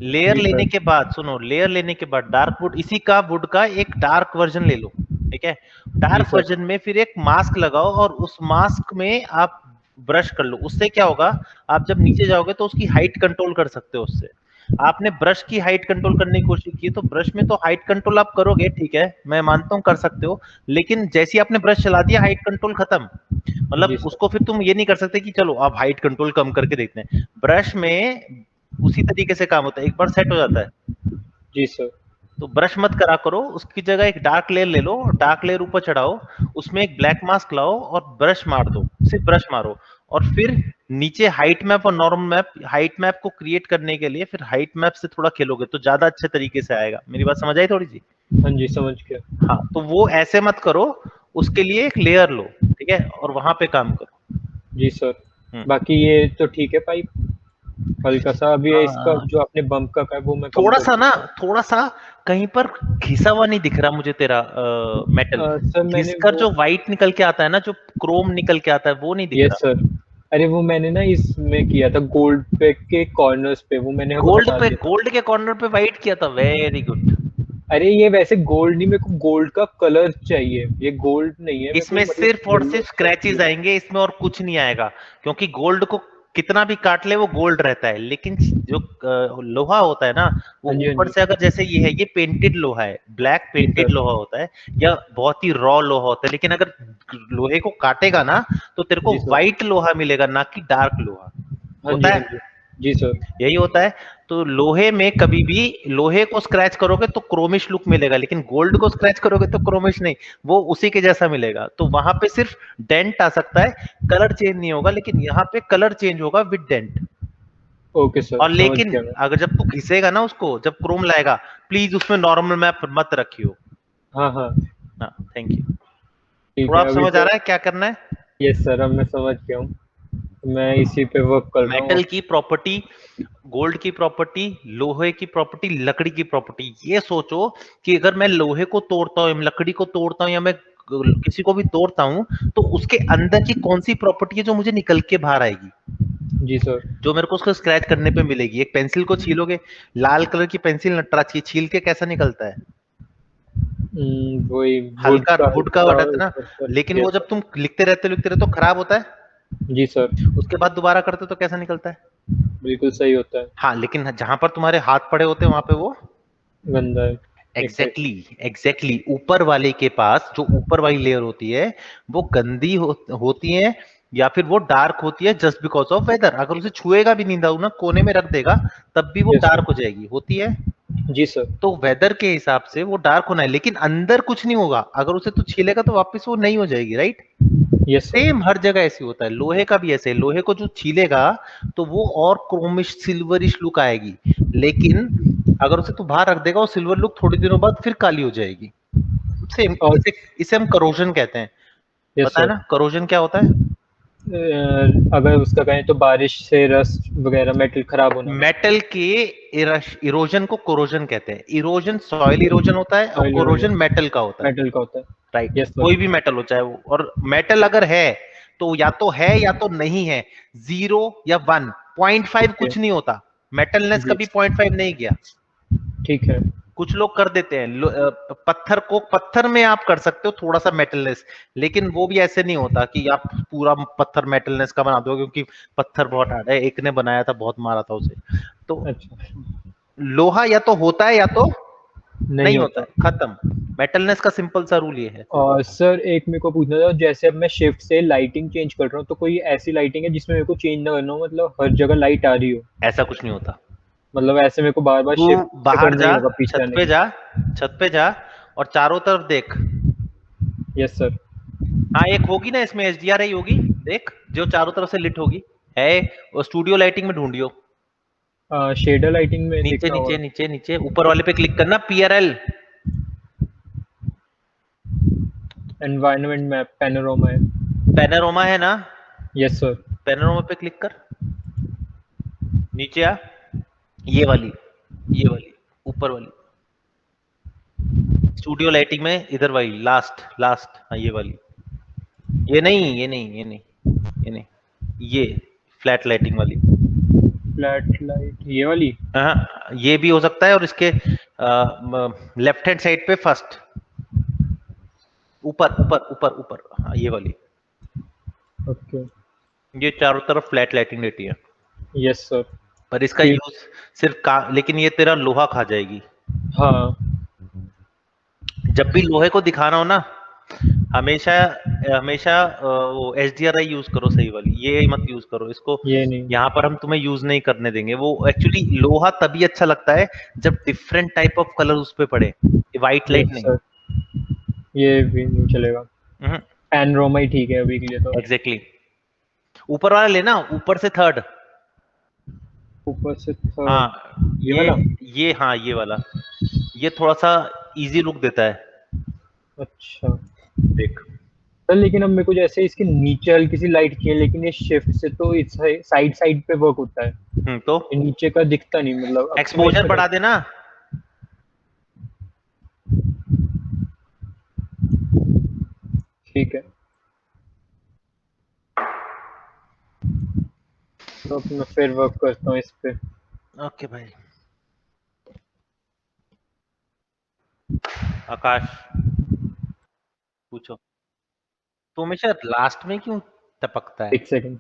लेयर जी लेने सर। के बाद सुनो, लेयर लेने के बाद डार्क वुड, इसी का वुड का एक डार्क वर्जन ले लो, ठीक है। जी डार्क सर। वर्जन में फिर एक मास्क लगाओ, और उस मास्क में आप ब्रश कर लो। उससे क्या होगा, आप जब नीचे जाओगे तो उसकी हाइट कंट्रोल कर सकते हो उससे। आपने ब्रश की हाइट कंट्रोल करने की कोशिश की, तो ब्रश में तो हाइट कंट्रोल आप करोगे, ठीक है, मैं मानता हूँ कर सकते हो, लेकिन जैसे ही आपने ब्रश चला दिया हाइट कंट्रोल खत्म। मतलब जी सर। उसको फिर तुम ये नहीं कर सकते कि चलो अब हाइट कंट्रोल कम करके देखते हैं। ब्रश में उसी तरीके से काम होता है, एक बार सेट हो जाता है। जी सर। तो ब्रश मत करा करो, उसकी जगह एक डार्क लेयर ले लो, डार्क लेयर ऊपर चढ़ाओ, उसमें एक ब्लैक मास्क लाओ और ब्रश मार दो, सिर्फ ब्रश मारो, और फिर नीचे हाइट मैप और नॉर्मल मैप, हाइट मैप को क्रिएट करने के लिए फिर हाइट मैप से थोड़ा खेलोगे तो ज्यादा अच्छे तरीके से आएगा। मेरी बात समझ आई थोड़ी सी? हाँ जी, समझ गया। हाँ, तो वो ऐसे मत करो, उसके लिए एक लेयर लो, ठीक है, और वहां पे काम करो। जी सर। हम्म। बाकी ये तो ठीक है पाइप, हल्का सा अभी ये इसका हाँ, जो आपने बम्प का कहा है वो मैं कम थोड़ा कर सा ना, दूंगा। थोड़ा सा कहीं पर घिसा हुआ नहीं दिख रहा मुझे तेरा मेटल, सर मैंने घिसकर वो, जो वाइट निकल के आता है ना, जो क्रोम निकल के आता है, वो नहीं दिख यस रहा। सर, अरे वो मैंने ना इसमें किया था गोल्ड पे के कॉर्नर्स पे, वो मैंने वो गोल्ड हटा पे, दिया था। गोल्ड के कॉर्नर पे वाइट किया था, वेरी गुड। अरे ये वैसे गोल्ड नहीं, मेरे को गोल्ड का कलर चाहिए, ये गोल्ड नहीं है मेरे को, इसमें मतलब सिर्फ और येलो सिर्फ सा स्क्रैचेस चाहिए। आएंगे, इसमें और कुछ नहीं आएगा, क्योंकि गोल्ड को कितना भी काट ले वो गोल्ड रहता है, लेकिन जो लोहा होता है ना, वो हाँ जी हाँ ऊपर जी। से अगर जैसे ये है, ये पेंटेड लोहा है, ब्लैक जी पेंटेड सर। लोहा होता है, या बहुत ही रॉ लोहा होता है, लेकिन अगर लोहे को काटेगा ना तो तेरे को जी सर। व्हाइट लोहा मिलेगा, ना कि डार्क लोहा। हाँ होता जी हाँ है, जी। जी सर। यही होता है। तो लोहे में कभी भी लोहे को स्क्रैच करोगे तो क्रोमिश लुक मिलेगा, लेकिन गोल्ड को स्क्रैच करोगे तो क्रोमिश नहीं, वो उसी के जैसा मिलेगा। तो वहां पे सिर्फ डेंट आ सकता है, कलर चेंज नहीं होगा, लेकिन यहाँ पे कलर चेंज होगा विद डेंट। ओके सर, और समझ लेकिन गया मैं। अगर जब तू घिसेगा ना उसको, जब क्रोम लाएगा, प्लीज उसमें नॉर्मल मैप मत रखियो। हाँ हाँ। हाँ, थैंक यू। ठीक थोड़ा है आप अभी समझ आ तो। रहा है क्या करना है? यस सर, अब मैं समझ गया हूँ, मैं इसी पे वर्क कर रहा हूँ मेटल अब। की प्रॉपर्टी, गोल्ड की प्रॉपर्टी, लोहे की प्रॉपर्टी, लकड़ी की प्रॉपर्टी, ये सोचो कि अगर मैं लोहे को तोड़ता हूँ, लकड़ी को तोड़ता हूँ, या मैं किसी को भी तोड़ता हूँ, तो उसके अंदर की कौन सी प्रॉपर्टी है जो मुझे निकल के बाहर आएगी, जी सर। जो मेरे को उसको स्क्रैच करने पे मिलेगी। एक पेंसिल को छीलोगे, लाल कलर की पेंसिल नटराज की छील के कैसा निकलता है? वही वुड हल्का का वुड का हल्का रहता है ना। ऊपर पर। लेकिन वो यस जब सर। तुम लिखते रहते हो तो खराब होता है, जी सर। उसके बाद दोबारा करते हो तो कैसा निकलता है? बिल्कुल सही होता है। हाँ, लेकिन जहां पर तुम्हारे हाथ पड़े होते हैं वहां पे वो गंदा है। Exactly exactly. exactly, exactly exactly, ऊपर वाले के पास जो ऊपर वाली लेयर होती है वो गंदी होती है, या फिर वो डार्क होती है जस्ट बिकॉज ऑफ वेदर। अगर उसे छुएगा भी नहीं ना, कोने में रख देगा, तब भी वो यस डार्क सर। हो जाएगी, होती है। जी सर। तो वेदर के हिसाब से वो डार्क होना है, लेकिन अंदर कुछ नहीं होगा, अगर उसे तू छीलेगा तो वापस वो नहीं हो जाएगी, राइट? Yes sir. सेम हर जगह ऐसे होता है, लोहे का भी ऐसे है, लोहे को जो छीलेगा तो वो और क्रोमिश सिल्वरिश लुक आएगी, लेकिन अगर उसे तू बाहर रख देगा वो सिल्वर लुक थोड़ी दिनों बाद फिर काली हो जाएगी। सेम और इसे इसे हम करोजन कहते हैं। यस पता है सर। ना करोजन क्या होता है? अगर उसका कहें तो बारिश से रस्ट वगैरह मेटल खराब होना। मेटल के इरोजन को कोरोजन कहते हैं। इरोजन सॉइल इरोजन होता है, और सॉइल कोरोजन इरोजन मेटल का होता है, मेटल का होता है। राइट? Yes sir. कोई भी मेटल हो चाहे वो, और मेटल अगर है तो या तो है या तो नहीं है, 0 या 1, 0.5 ओके। कुछ नहीं होता। मेटलनेस जी। कभी 0.5 नहीं गया। ठीक है। कुछ लोग कर देते हैं, पत्थर को, पत्थर में आप कर सकते हो थोड़ा सा मेटलनेस, लेकिन वो भी ऐसे नहीं होता कि आप पूरा पत्थर मेटलनेस का बना दो, क्योंकि पत्थर बहुत हार्ड है, एक ने बनाया था बहुत मारा था उसे। तो अच्छा। लोहा या तो होता है या तो नहीं नहीं होता होता। है, खत्म। मेटलनेस का सिंपल सा रूल ये है। और सर एक मेरे को पूछना था, जैसे अब मैं शिफ्ट से लाइटिंग चेंज कर रहा हूँ, तो कोई ऐसी लाइटिंग है जिसमें मेरे को चेंज ना करना हो, मतलब हर जगह लाइट आ रही हो, ऐसा कुछ नहीं होता। मतलब ऐसे मेरे को बार बार तू शिफ्ट से बाहर करना जा, ही होगा पीछे छत आने पे के जा, छत पे जा और चारों तरफ देख। लिए। Yes sir. हाँ, एक होगी ना इसमें HDRI होगी, देख जो चारों तरफ से लिट होगी, है। और स्टूडियो लाइटिंग में ढूंढियो, शेडर लाइटिंग में नीचे देखना होगा। नीचे नीचे नीचे ऊपर वाले पे क्लिक करना, PRL। एनवायरनमेंट मैप पैनोरामा है। पैनोरामा है ना? Yes sir. पैनोरामा पे क्लिक कर, नीचे आ, ये वाली, ये वाली, ऊपर वाली, स्टूडियो लाइटिंग में इधर वाली, लास्ट लास्ट, हाँ ये वाली, ये नहीं ये नहीं ये नहीं ये नहीं, ये फ्लैट लाइटिंग वाली। फ्लैट लाइट ये वाली। हाँ, ये भी हो सकता है, और इसके लेफ्ट हैंड साइड पे फर्स्ट, ऊपर ऊपर ऊपर ऊपर, हाँ ये वाली। ओके। ये चारों तरफ फ्लैट लाइटिंग देती है। Yes sir. पर इसका फिर यूज सिर्फ लेकिन ये तेरा लोहा खा जाएगी। हाँ जब भी लोहे को दिखाना हो ना, हमेशा हमेशा वो HDRI यूज करो, सही वाली, ये मत यूज करो इसको। ये नहीं। यहाँ पर हम तुम्हें यूज नहीं करने देंगे। वो एक्चुअली लोहा तभी अच्छा लगता है जब डिफरेंट टाइप ऑफ कलर उस पे पड़े, व्हाइट लाइट यस नहीं। सर, ये भी नहीं चलेगा। एनरोमा ही ठीक है अभी के लिए तो। एग्जैक्टली। ऊपर वाला लेना, ऊपर से थर्ड। ऊपर से थर्ड, हाँ ये वाला। ये हाँ ये वाला, ये थोड़ा सा इजी लुक देता है। अच्छा देख, सर, लेकिन अब मेरे को जैसे इसके नीचे हल्की सी लाइट चाहिए, लेकिन ये शिफ्ट से तो इस साइड साइड पे वर्क होता है, तो ये नीचे का दिखता नहीं, मतलब अब तो मैं एक्सपोजर इसको बढ़ा देना। ठीक है, तो अब मैं फिर वर्क करता हूँ इस पे। ओके भाई। आकाश, पूछो। तो हमेशा लास्ट में क्यों टपकता है? एक सेकंड,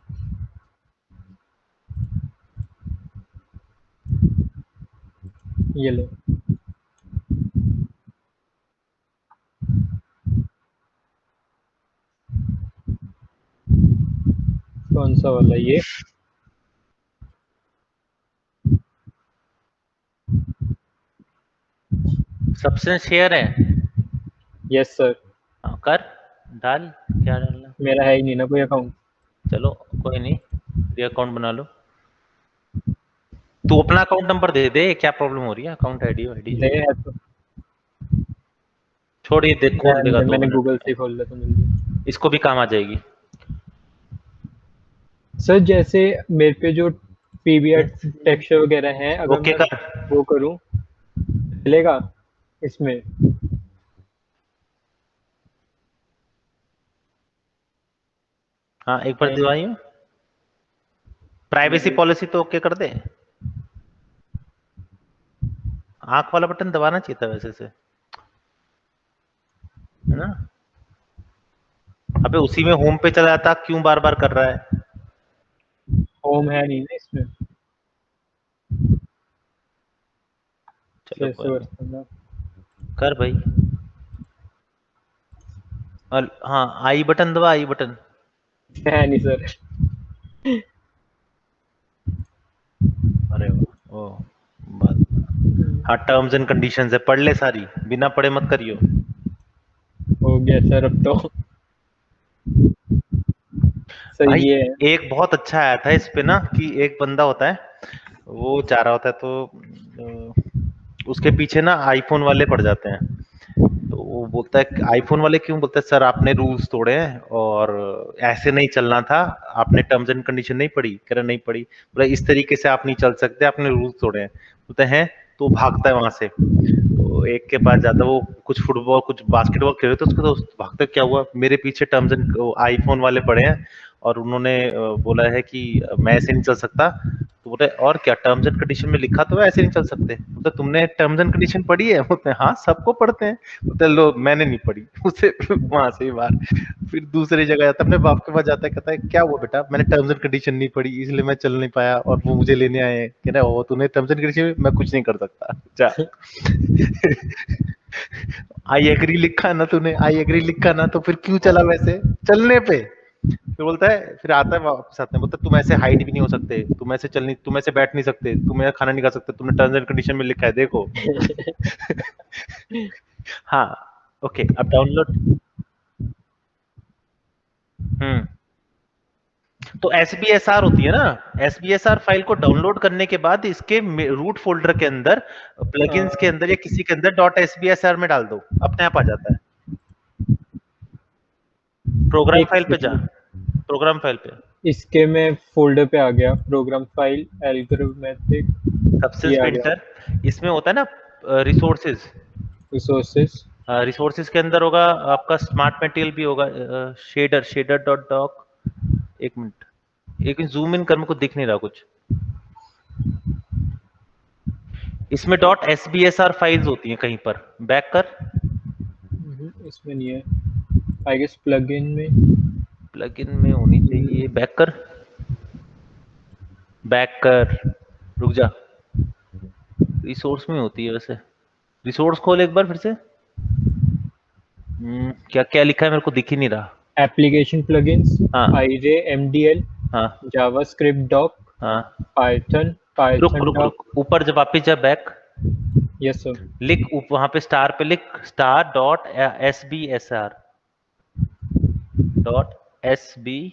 ये ले। कौन सा वाला, ये? सब्सटेंस शेयर है। Yes sir. हाँ, कर, डाल, क्या डालना। मेरा है ही नहीं ना कोई अकाउंट। चलो कोई नहीं, ये अकाउंट बना लो। तू अपना अकाउंट नंबर दे दे, क्या प्रॉब्लम हो रही है? अकाउंट आईडी जो दे भी है। है तो। छोड़, ये देख खोल देगा दो मैंने मिनट गूगल में। से खोल लिया तो मिल गया। इसको भी काम आ जाएगी। सर जैसे मेरे पे जो पीबीआर टेक्सचर वगैरह है, अगर ओके मैं कर। वो करूँ चलेगा इसमें? हाँ एक बार नहीं, दिवाइए। प्राइवेसी पॉलिसी तो ओके कर दे। आंख वाला बटन दबाना चाहिए था वैसे से, है ना? अबे उसी में होम पे चला जाता, क्यों बार बार कर रहा है? होम है नहीं ना इसमें। चलो कोई कैसे नहीं, वर्क करना? कर भाई। और हाँ, आई बटन दबा, आई बटन। है नहीं सर। अरे वाह, ओ बात। हाँ, टर्म्स एंड कंडीशंस है, पढ़ ले सारी, बिना पढ़े मत करियो। हो गया सर अब तो। सर भाई ये है। एक बहुत अच्छा आया था इस पे ना, कि एक बंदा होता है, वो जा रहा होता है तो उसके पीछे ना आईफोन वाले पड़ जाते हैं। तो वो बोलता है कि आईफोन वाले क्यों, बोलते हैं सर आपने रूल्स तोड़े हैं और ऐसे नहीं चलना था, आपने टर्म्स एंड कंडीशन नहीं पढ़ी। कह रहा नहीं पढ़ी। बोला इस तरीके से आप नहीं चल सकते, आपने रूल्स तोड़े हैं। बोलते हैं, तो भागता है वहां से। तो एक के पास जाता है, वो कुछ फुटबॉल कुछ बास्केटबॉल खेल रहे थे, उसको तो भागते क्या हुआ, मेरे पीछे टर्म्स एंड आईफोन वाले पड़े हैं और उन्होंने बोला है कि मैं ऐसे नहीं चल सकता। तो बोले और क्या, टर्म्स एंड कंडीशन में लिखा तो है ऐसे नहीं चल सकते। बोलते तुमने टर्म्स एंड कंडीशन पढ़ी है? बोलते हैं हाँ सबको पढ़ते हैं। बोलते लो मैंने नहीं पढ़ी। उसे वहां से ही बाहर। फिर दूसरी जगह जाता है, अपने बाप के पास जाता है, कहता है क्या हुआ बेटा, मैंने टर्म्स एंड कंडीशन नहीं पढ़ी इसलिए मैं चल नहीं पाया और वो मुझे लेने आए हैं। कह रहा है ओ तूने टर्म्स एंड कंडीशन, मैं कुछ नहीं कर सकता जा। आई एग्री लिखा ना तूने, आई एग्री लिखा ना, तो फिर क्यों चला वैसे चलने पे? फिर बोलता है, फिर आता है वापस, आता है बोलता है तुम ऐसे हाइट भी नहीं हो सकते, तुम ऐसे चल नहीं, तुम ऐसे बैठ नहीं सकते, तुम ऐसे खाना नहीं खा सकते, तुमने टर्म्स एंड कंडीशन में लिखा है देखो। हाँ ओके, अब डाउनलोड। हम्म। तो SBSR होती है ना, SBSR फाइल को डाउनलोड करने के बाद इसके रूट फोल्डर के अंदर, प्लगइन्स के अंदर या किसी के अंदर .sbsr में डाल दो, अपने आप आ जाता है। प्रोग्राम एक फाइल पे जा, सेकंड, प्रोग्राम फाइल पे। इसके में फोल्डर पे आ गया, प्रोग्राम फाइल एल्गोरिथमिक, सब्सटेंस ये आ पे गया। इंटर, इसमें होता है ना रिसोर्सेज। रिसोर्सेज। रिसोर्सेज के अंदर होगा आपका स्मार्ट मटेरियल भी होगा, शेडर, शेडर डॉट डॉक। एक मिनट, एक मिनट जूम इन कर, मेरे को दिख नहीं रहा कुछ। इसमें .sbsr फाइल्स होती हैं कहीं पर, बैक कर। इसमें नहीं है, आई गेस प्लगइन में। प्लगइन में होनी चाहिए, बैक कर, बैक कर। रुक जा, रिसोर्स में होती है वैसे। रिसोर्स खोल एक बार फिर से। क्या क्या लिखा है, मेरे को दिख ही नहीं रहा। एप्लीकेशन प्लगइन्स, हाँ IRE, MDL, हाँ जावास्क्रिप्ट डॉक, हाँ। पाइथन, रुक पाइथन रुक डॉक। रुक, ऊपर जब वापिस जा बैक, यस सर। लिख वहां पे स्टार पे लिख star.sbsr डॉट sb,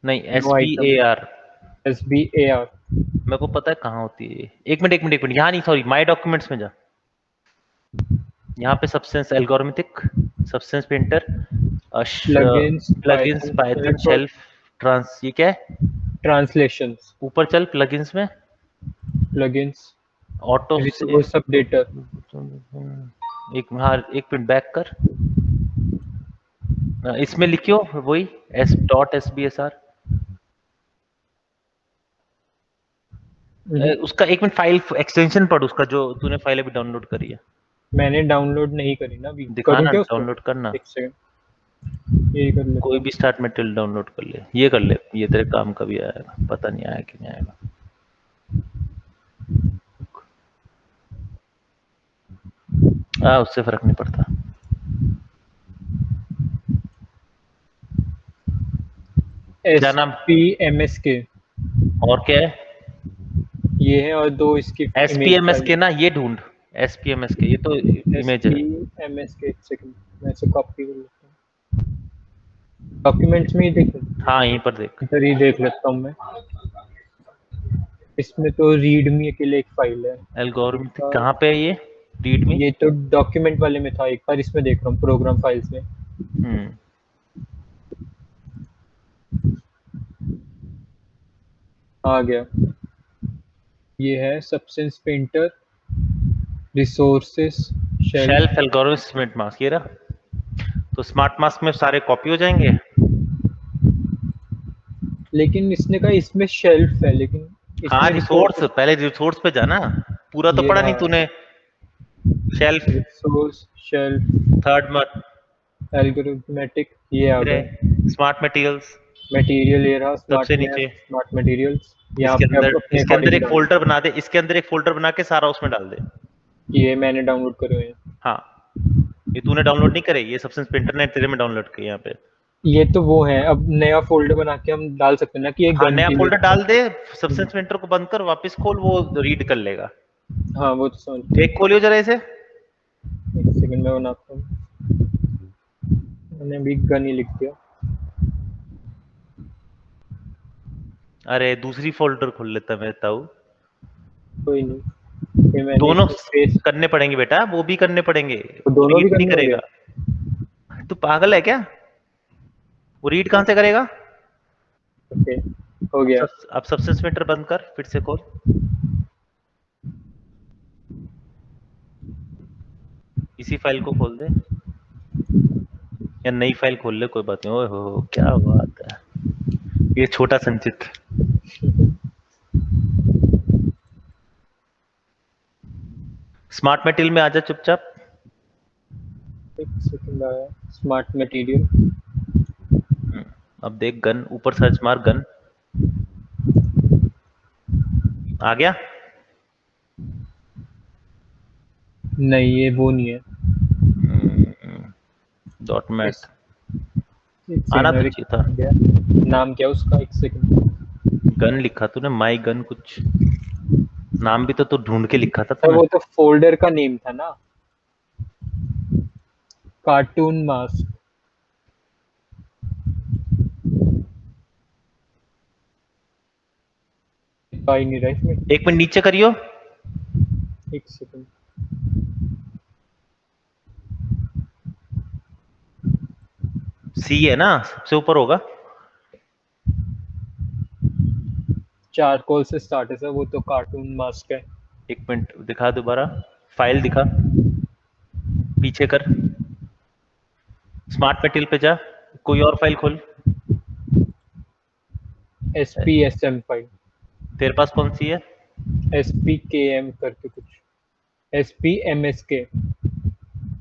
नहीं नो आइटम। sbar। SBAR। मेरे को पता है कहाँ होती है ये। एक मिनट एक मिनट एक मिनट, यहाँ नहीं, सॉरी, माय डॉक्यूमेंट्स में जा। यहाँ पे Substance algorithmic, Substance Painter, plugins, plugins, Python shelf, trans, ये क्या है? ट्रांसलेशंस, ऊपर चल प्लगइन्स में, प्लगइन्स, ऑटो से। Resource updater. एक, हाँ एक मिनट बैक कर। इसमें लिखियो वही s.sbsr। उसका एक मिनट, फाइल एक्सटेंशन पढ़ उसका, जो तूने फाइल अभी डाउनलोड करी है। मैंने डाउनलोड नहीं करी ना अभी। करूँ दिखाना, क्या उसको? डाउनलोड करना। एक सेकंड, ये कर लेता कोई हूँ। भी स्टार्ट मटेरियल डाउनलोड कर ले, ये कर ले, ये तेरे काम का भी आएगा, पता नहीं आया कि नहीं आएगा। उससे फर्क नहीं पड़ता। क्या नाम? SPMSK और क्या है? ये है, और दो इसकी इमेज SPMS फाइल। के ना, ये ढूंढ। SPMS के, ये तो इमेज है। SPMSK, एक सेकंड मैं इसे कॉपी कर लेता हूँ। डॉक्यूमेंट्स में ही देख, हाँ यहीं पर देख। इधर ही देख लेता हूँ मैं। इसमें तो रीडमी के लिए एक फाइल है। एल्गोरिथम एक बार- कहाँ पे है ये? रीड मी। ये तो डॉक्यूमेंट वाले में था, एक बार इसमें देख रहा हूँ प्रोग्राम फाइल्स में। आ गया। ये है substance painter, resources, shelf. Shelf algorithm smart mask, ये रहा। तो स्मार्ट मास्क में सारे कॉपी हो जाएंगे। लेकिन इसने कहा इसमें शेल्फ है, लेकिन हाँ इसमें रिसोर्स, रिसोर्स। पहले रिसोर्स पे जाना। पूरा तो ये पढ़ा नहीं रहा तूने। शेल्फ, रिसोर्स, शेल्फ, थर्ड मत, एल्गोरिथमेटिक, ये आ फिर गए। है स्मार्ट मटेरियल्स, मटेरियल, ये रहा स्मार्ट सबसे मैथ, नीचे। Smart materials. यहाँ इसके पे आप अंदर, अपने इसके अंदर अकॉर्डिंग एक डाल। फोल्डर बना दे, इसके अंदर एक फोल्डर बना के सारा उसमें डाल दे। ये मैंने डाउनलोड करे हुए हैं। हाँ, ये तूने डाउनलोड नहीं करे, ये सबसे पेंटर ने तेरे में डाउनलोड किया यहाँ पे। ये तो वो है, अब नया फोल्डर बना के हम डाल सकते हैं ना कि ये हाँ गन नया के लिए। फोल्डर डाल दे, सब्सटेंस पेंटर को बंद कर, वापस खोल, वो रीड कर लेगा। हाँ वो तो समझ। एक खोलियो जरा इसे। एक सेकंड में बनाता हूँ। मैंने भी गन ही लिख दिया। अरे दूसरी फोल्डर खोल लेता मैं ताऊ। कोई नहीं, ये मैंने दोनों इसमें स्पेस। करने पड़ेंगे बेटा, वो भी करने पड़ेंगे। तो वो दोनों भी रीड नहीं करने होंगे। करेगा। तू पागल है क्या? वो रीड कहाँ से करेगा? ओके, हो गया। अब सब्सटेंस पेंटर बंद कर, फिर से खोल। इसी फाइल को खोल दे, या नई फाइल खोल ले, कोई बात नहीं। ओए हो क्या बात है, ये छोटा संचित। स्मार्ट मटेरियल में आजा चुपचाप। एक सेकंड आया। Smart material. अब देख गन, ऊपर सर्च मार गन, आ गया। नहीं ये वो नहीं है। डॉट मैट एक आना सेकंड तो और चाहिए था। गया। नाम क्या उसका? एक सेकंड। गन लिखा तूने, माई गन कुछ नाम भी तो तू ढूंढ के लिखा था सर तूने। वो तो फोल्डर का नेम था ना, कार्टून मास्क। आ ही नहीं रहा इसमें। एक मिनट नीचे करियो। एक सेकंड। सी है ना, सबसे ऊपर होगा। चारकोल से स्टार्ट है सर, वो तो कार्टून मास्क है। एक मिनट दिखा दोबारा, फाइल दिखा, पीछे कर, स्मार्ट मटेरियल पे जा, कोई और फाइल खोल। SPSM file. तेरे पास कौन सी है? SPKM करके कुछ। SPMSK।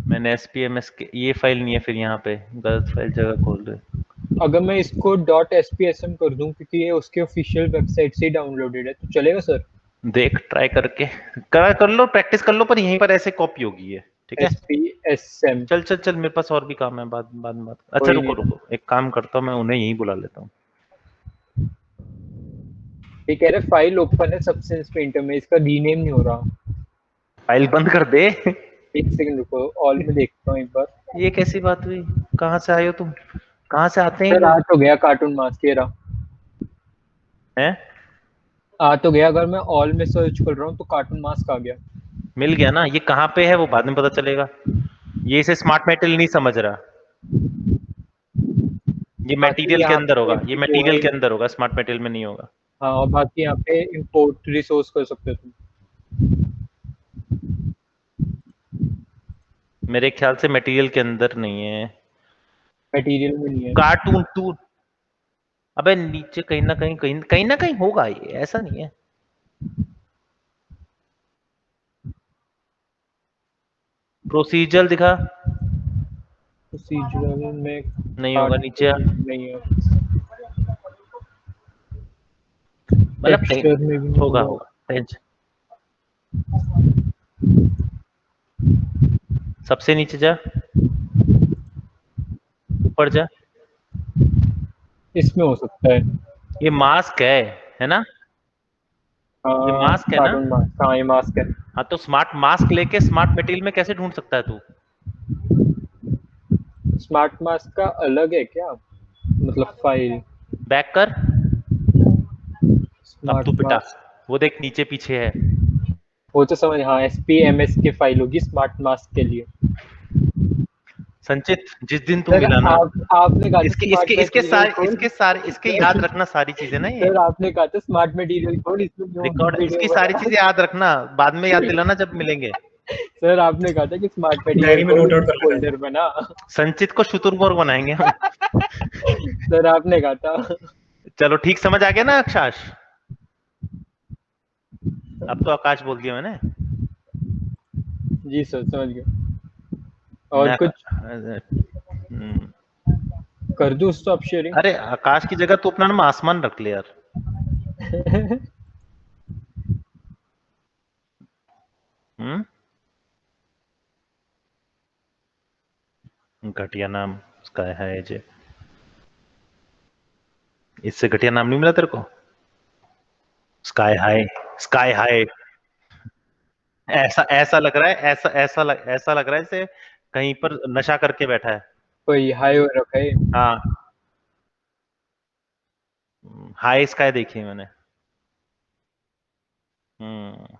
मैंने SPMS के, ये फाइल नहीं है, फिर यहाँ पे गलत फाइल जगह खोल रहे। अगर मैं इसको .spsm कर दूं, क्योंकि ये उसके ऑफिशियल वेबसाइट से ही डाउनलोडेड है, तो चलेगा सर? देख ट्राई करके कर लो, प्रैक्टिस कर लो, पर यहीं पर ऐसे कॉपी होगी ये, ठीक है? spsm चल चल चल, मेरे पास और भी काम है, बाद बाद में बात। अच्छा कोई रुको नहीं। रुको, एक काम करता हूँ, मैं उन्हें यहीं बुला लेता हूँ। ये कह रहे फाइल ओपन है सबसेंस पेंटर में, इसका रीनेम नहीं हो रहा। फाइल बंद कर दे। एक सेकंड रुको, ऑल में देखता हूँ एक बार। ये कैसी बात हुई? कहाँ से आए हो तुम? कहाँ से आते हैं सर आ लोग? तो गया कार्टून मास्क, ये रहा। हैं? आ तो गया, अगर मैं ऑल में सर्च कर रहा हूँ तो कार्टून मास्क आ गया। मिल गया ना? ये कहाँ पे है वो बाद में पता चलेगा। ये इसे स्मार्ट मेटल नहीं समझ रहा। ये बाकी मटेरियल के यहाँ अंदर पे होगा, ये वो मटेरियल है। के अंदर होगा, स्मार्ट मेटल में नहीं होगा। हाँ, और बाकी यहाँ पे इंपोर्ट रिसोर्स कर सकते हो तुम। मेरे ख्याल से मटेरियल के अंदर नहीं है। मटेरियल में नहीं है। कार्टून टू, अबे नीचे कहीं ना कहीं, कहीं ना कहीं होगा, ये ऐसा नहीं है। प्रोसीजर दिखा, प्रोसीजरल में नहीं होगा नीचे। कार्टून नहीं है। मतलब कहीं टेक्सचर में भी नहीं होगा, होगा। होगा टेंशन। सबसे नीचे जा, ऊपर जा। इसमें हो सकता है। ये मास्क है ना? ये हाँ, मास्क है ना? कार्टून मास्क, हाँ ये मास्क है। हाँ, तो स्मार्ट मास्क लेके स्मार्ट मटेरियल में कैसे ढूंढ सकता है तू? स्मार्ट मास्क का अलग है क्या, मतलब फाइल? बैक कर। अब तू स्मार्ट पिटा, मास्क, वो देख नीचे पीछे है। वो तो समझ, हाँ SPMS की फाइल होगी स्मार्ट मास्क के लिए। संचित, जिस दिन तू सर मिला ना, आपने कहा था इसके स्मार्ट इसके इसके मटेरियल सारे खोल। इसके सारे इसके याद रखना सारी चीजें ना, ये सर आपने कहा था स्मार्ट मटेरियल खोल, इसमें जो रिकॉर्ड, वीडियो इसकी सारी बना। चीजें याद रखना, बाद में याद दिलाना जब मिलेंगे। सर आपने कहा था कि स्मार्ट मटेरियल डायरी में खोल, नोट आउट इसमें कर लेना है। फोल्डर बना। संचित को शुतुरमुर्ग बनाएंगे हम। सर आपने कहा था। चलो ठीक, समझ आ गया ना अक्षाश? अब तो आकाश बोल दिया मैंने। जी सर, समझ गया। और मैं कुछ हम्म, कर दूं स्टॉप शेयरिंग? अरे आकाश की जगह तू अपना नाम आसमान रख ले यार। हम्म, घटिया नाम उसका है जे। इससे घटिया नाम नहीं मिला तेरे को? Sky high, sky high. ऐसा ऐसा लग रहा है, ऐसा लग रहा है जैसे कहीं पर नशा करके बैठा है। कोई हाई हो रखा है। हाँ, हाई स्काई देखी है मैंने। हम्म,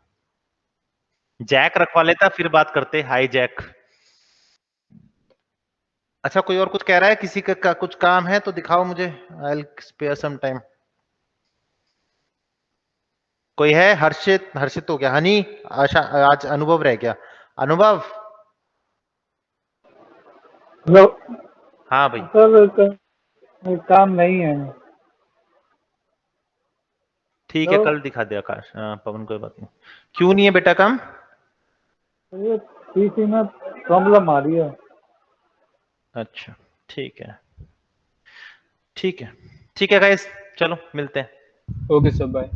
जैक रखवा लेता फिर बात करते, हाई जैक। अच्छा, कोई और कुछ कह रहा है? किसी का कुछ काम है तो दिखाओ मुझे, I will spare some time. कोई है? हर्षित, हर्षित हो गया। हनी, आशा, आज अनुभव रह गया। अनुभव। हेलो हाँ भाई। सर, काम नहीं है। ठीक है, हेलो, कल दिखा दे आकाश। हाँ पवन, कोई बात नहीं। क्यों नहीं है बेटा काम? ये पीसी में प्रॉब्लम आ रही है। अच्छा, ठीक है, ठीक है, ठीक है गाइस, चलो मिलते हैं। Okay sir, bye.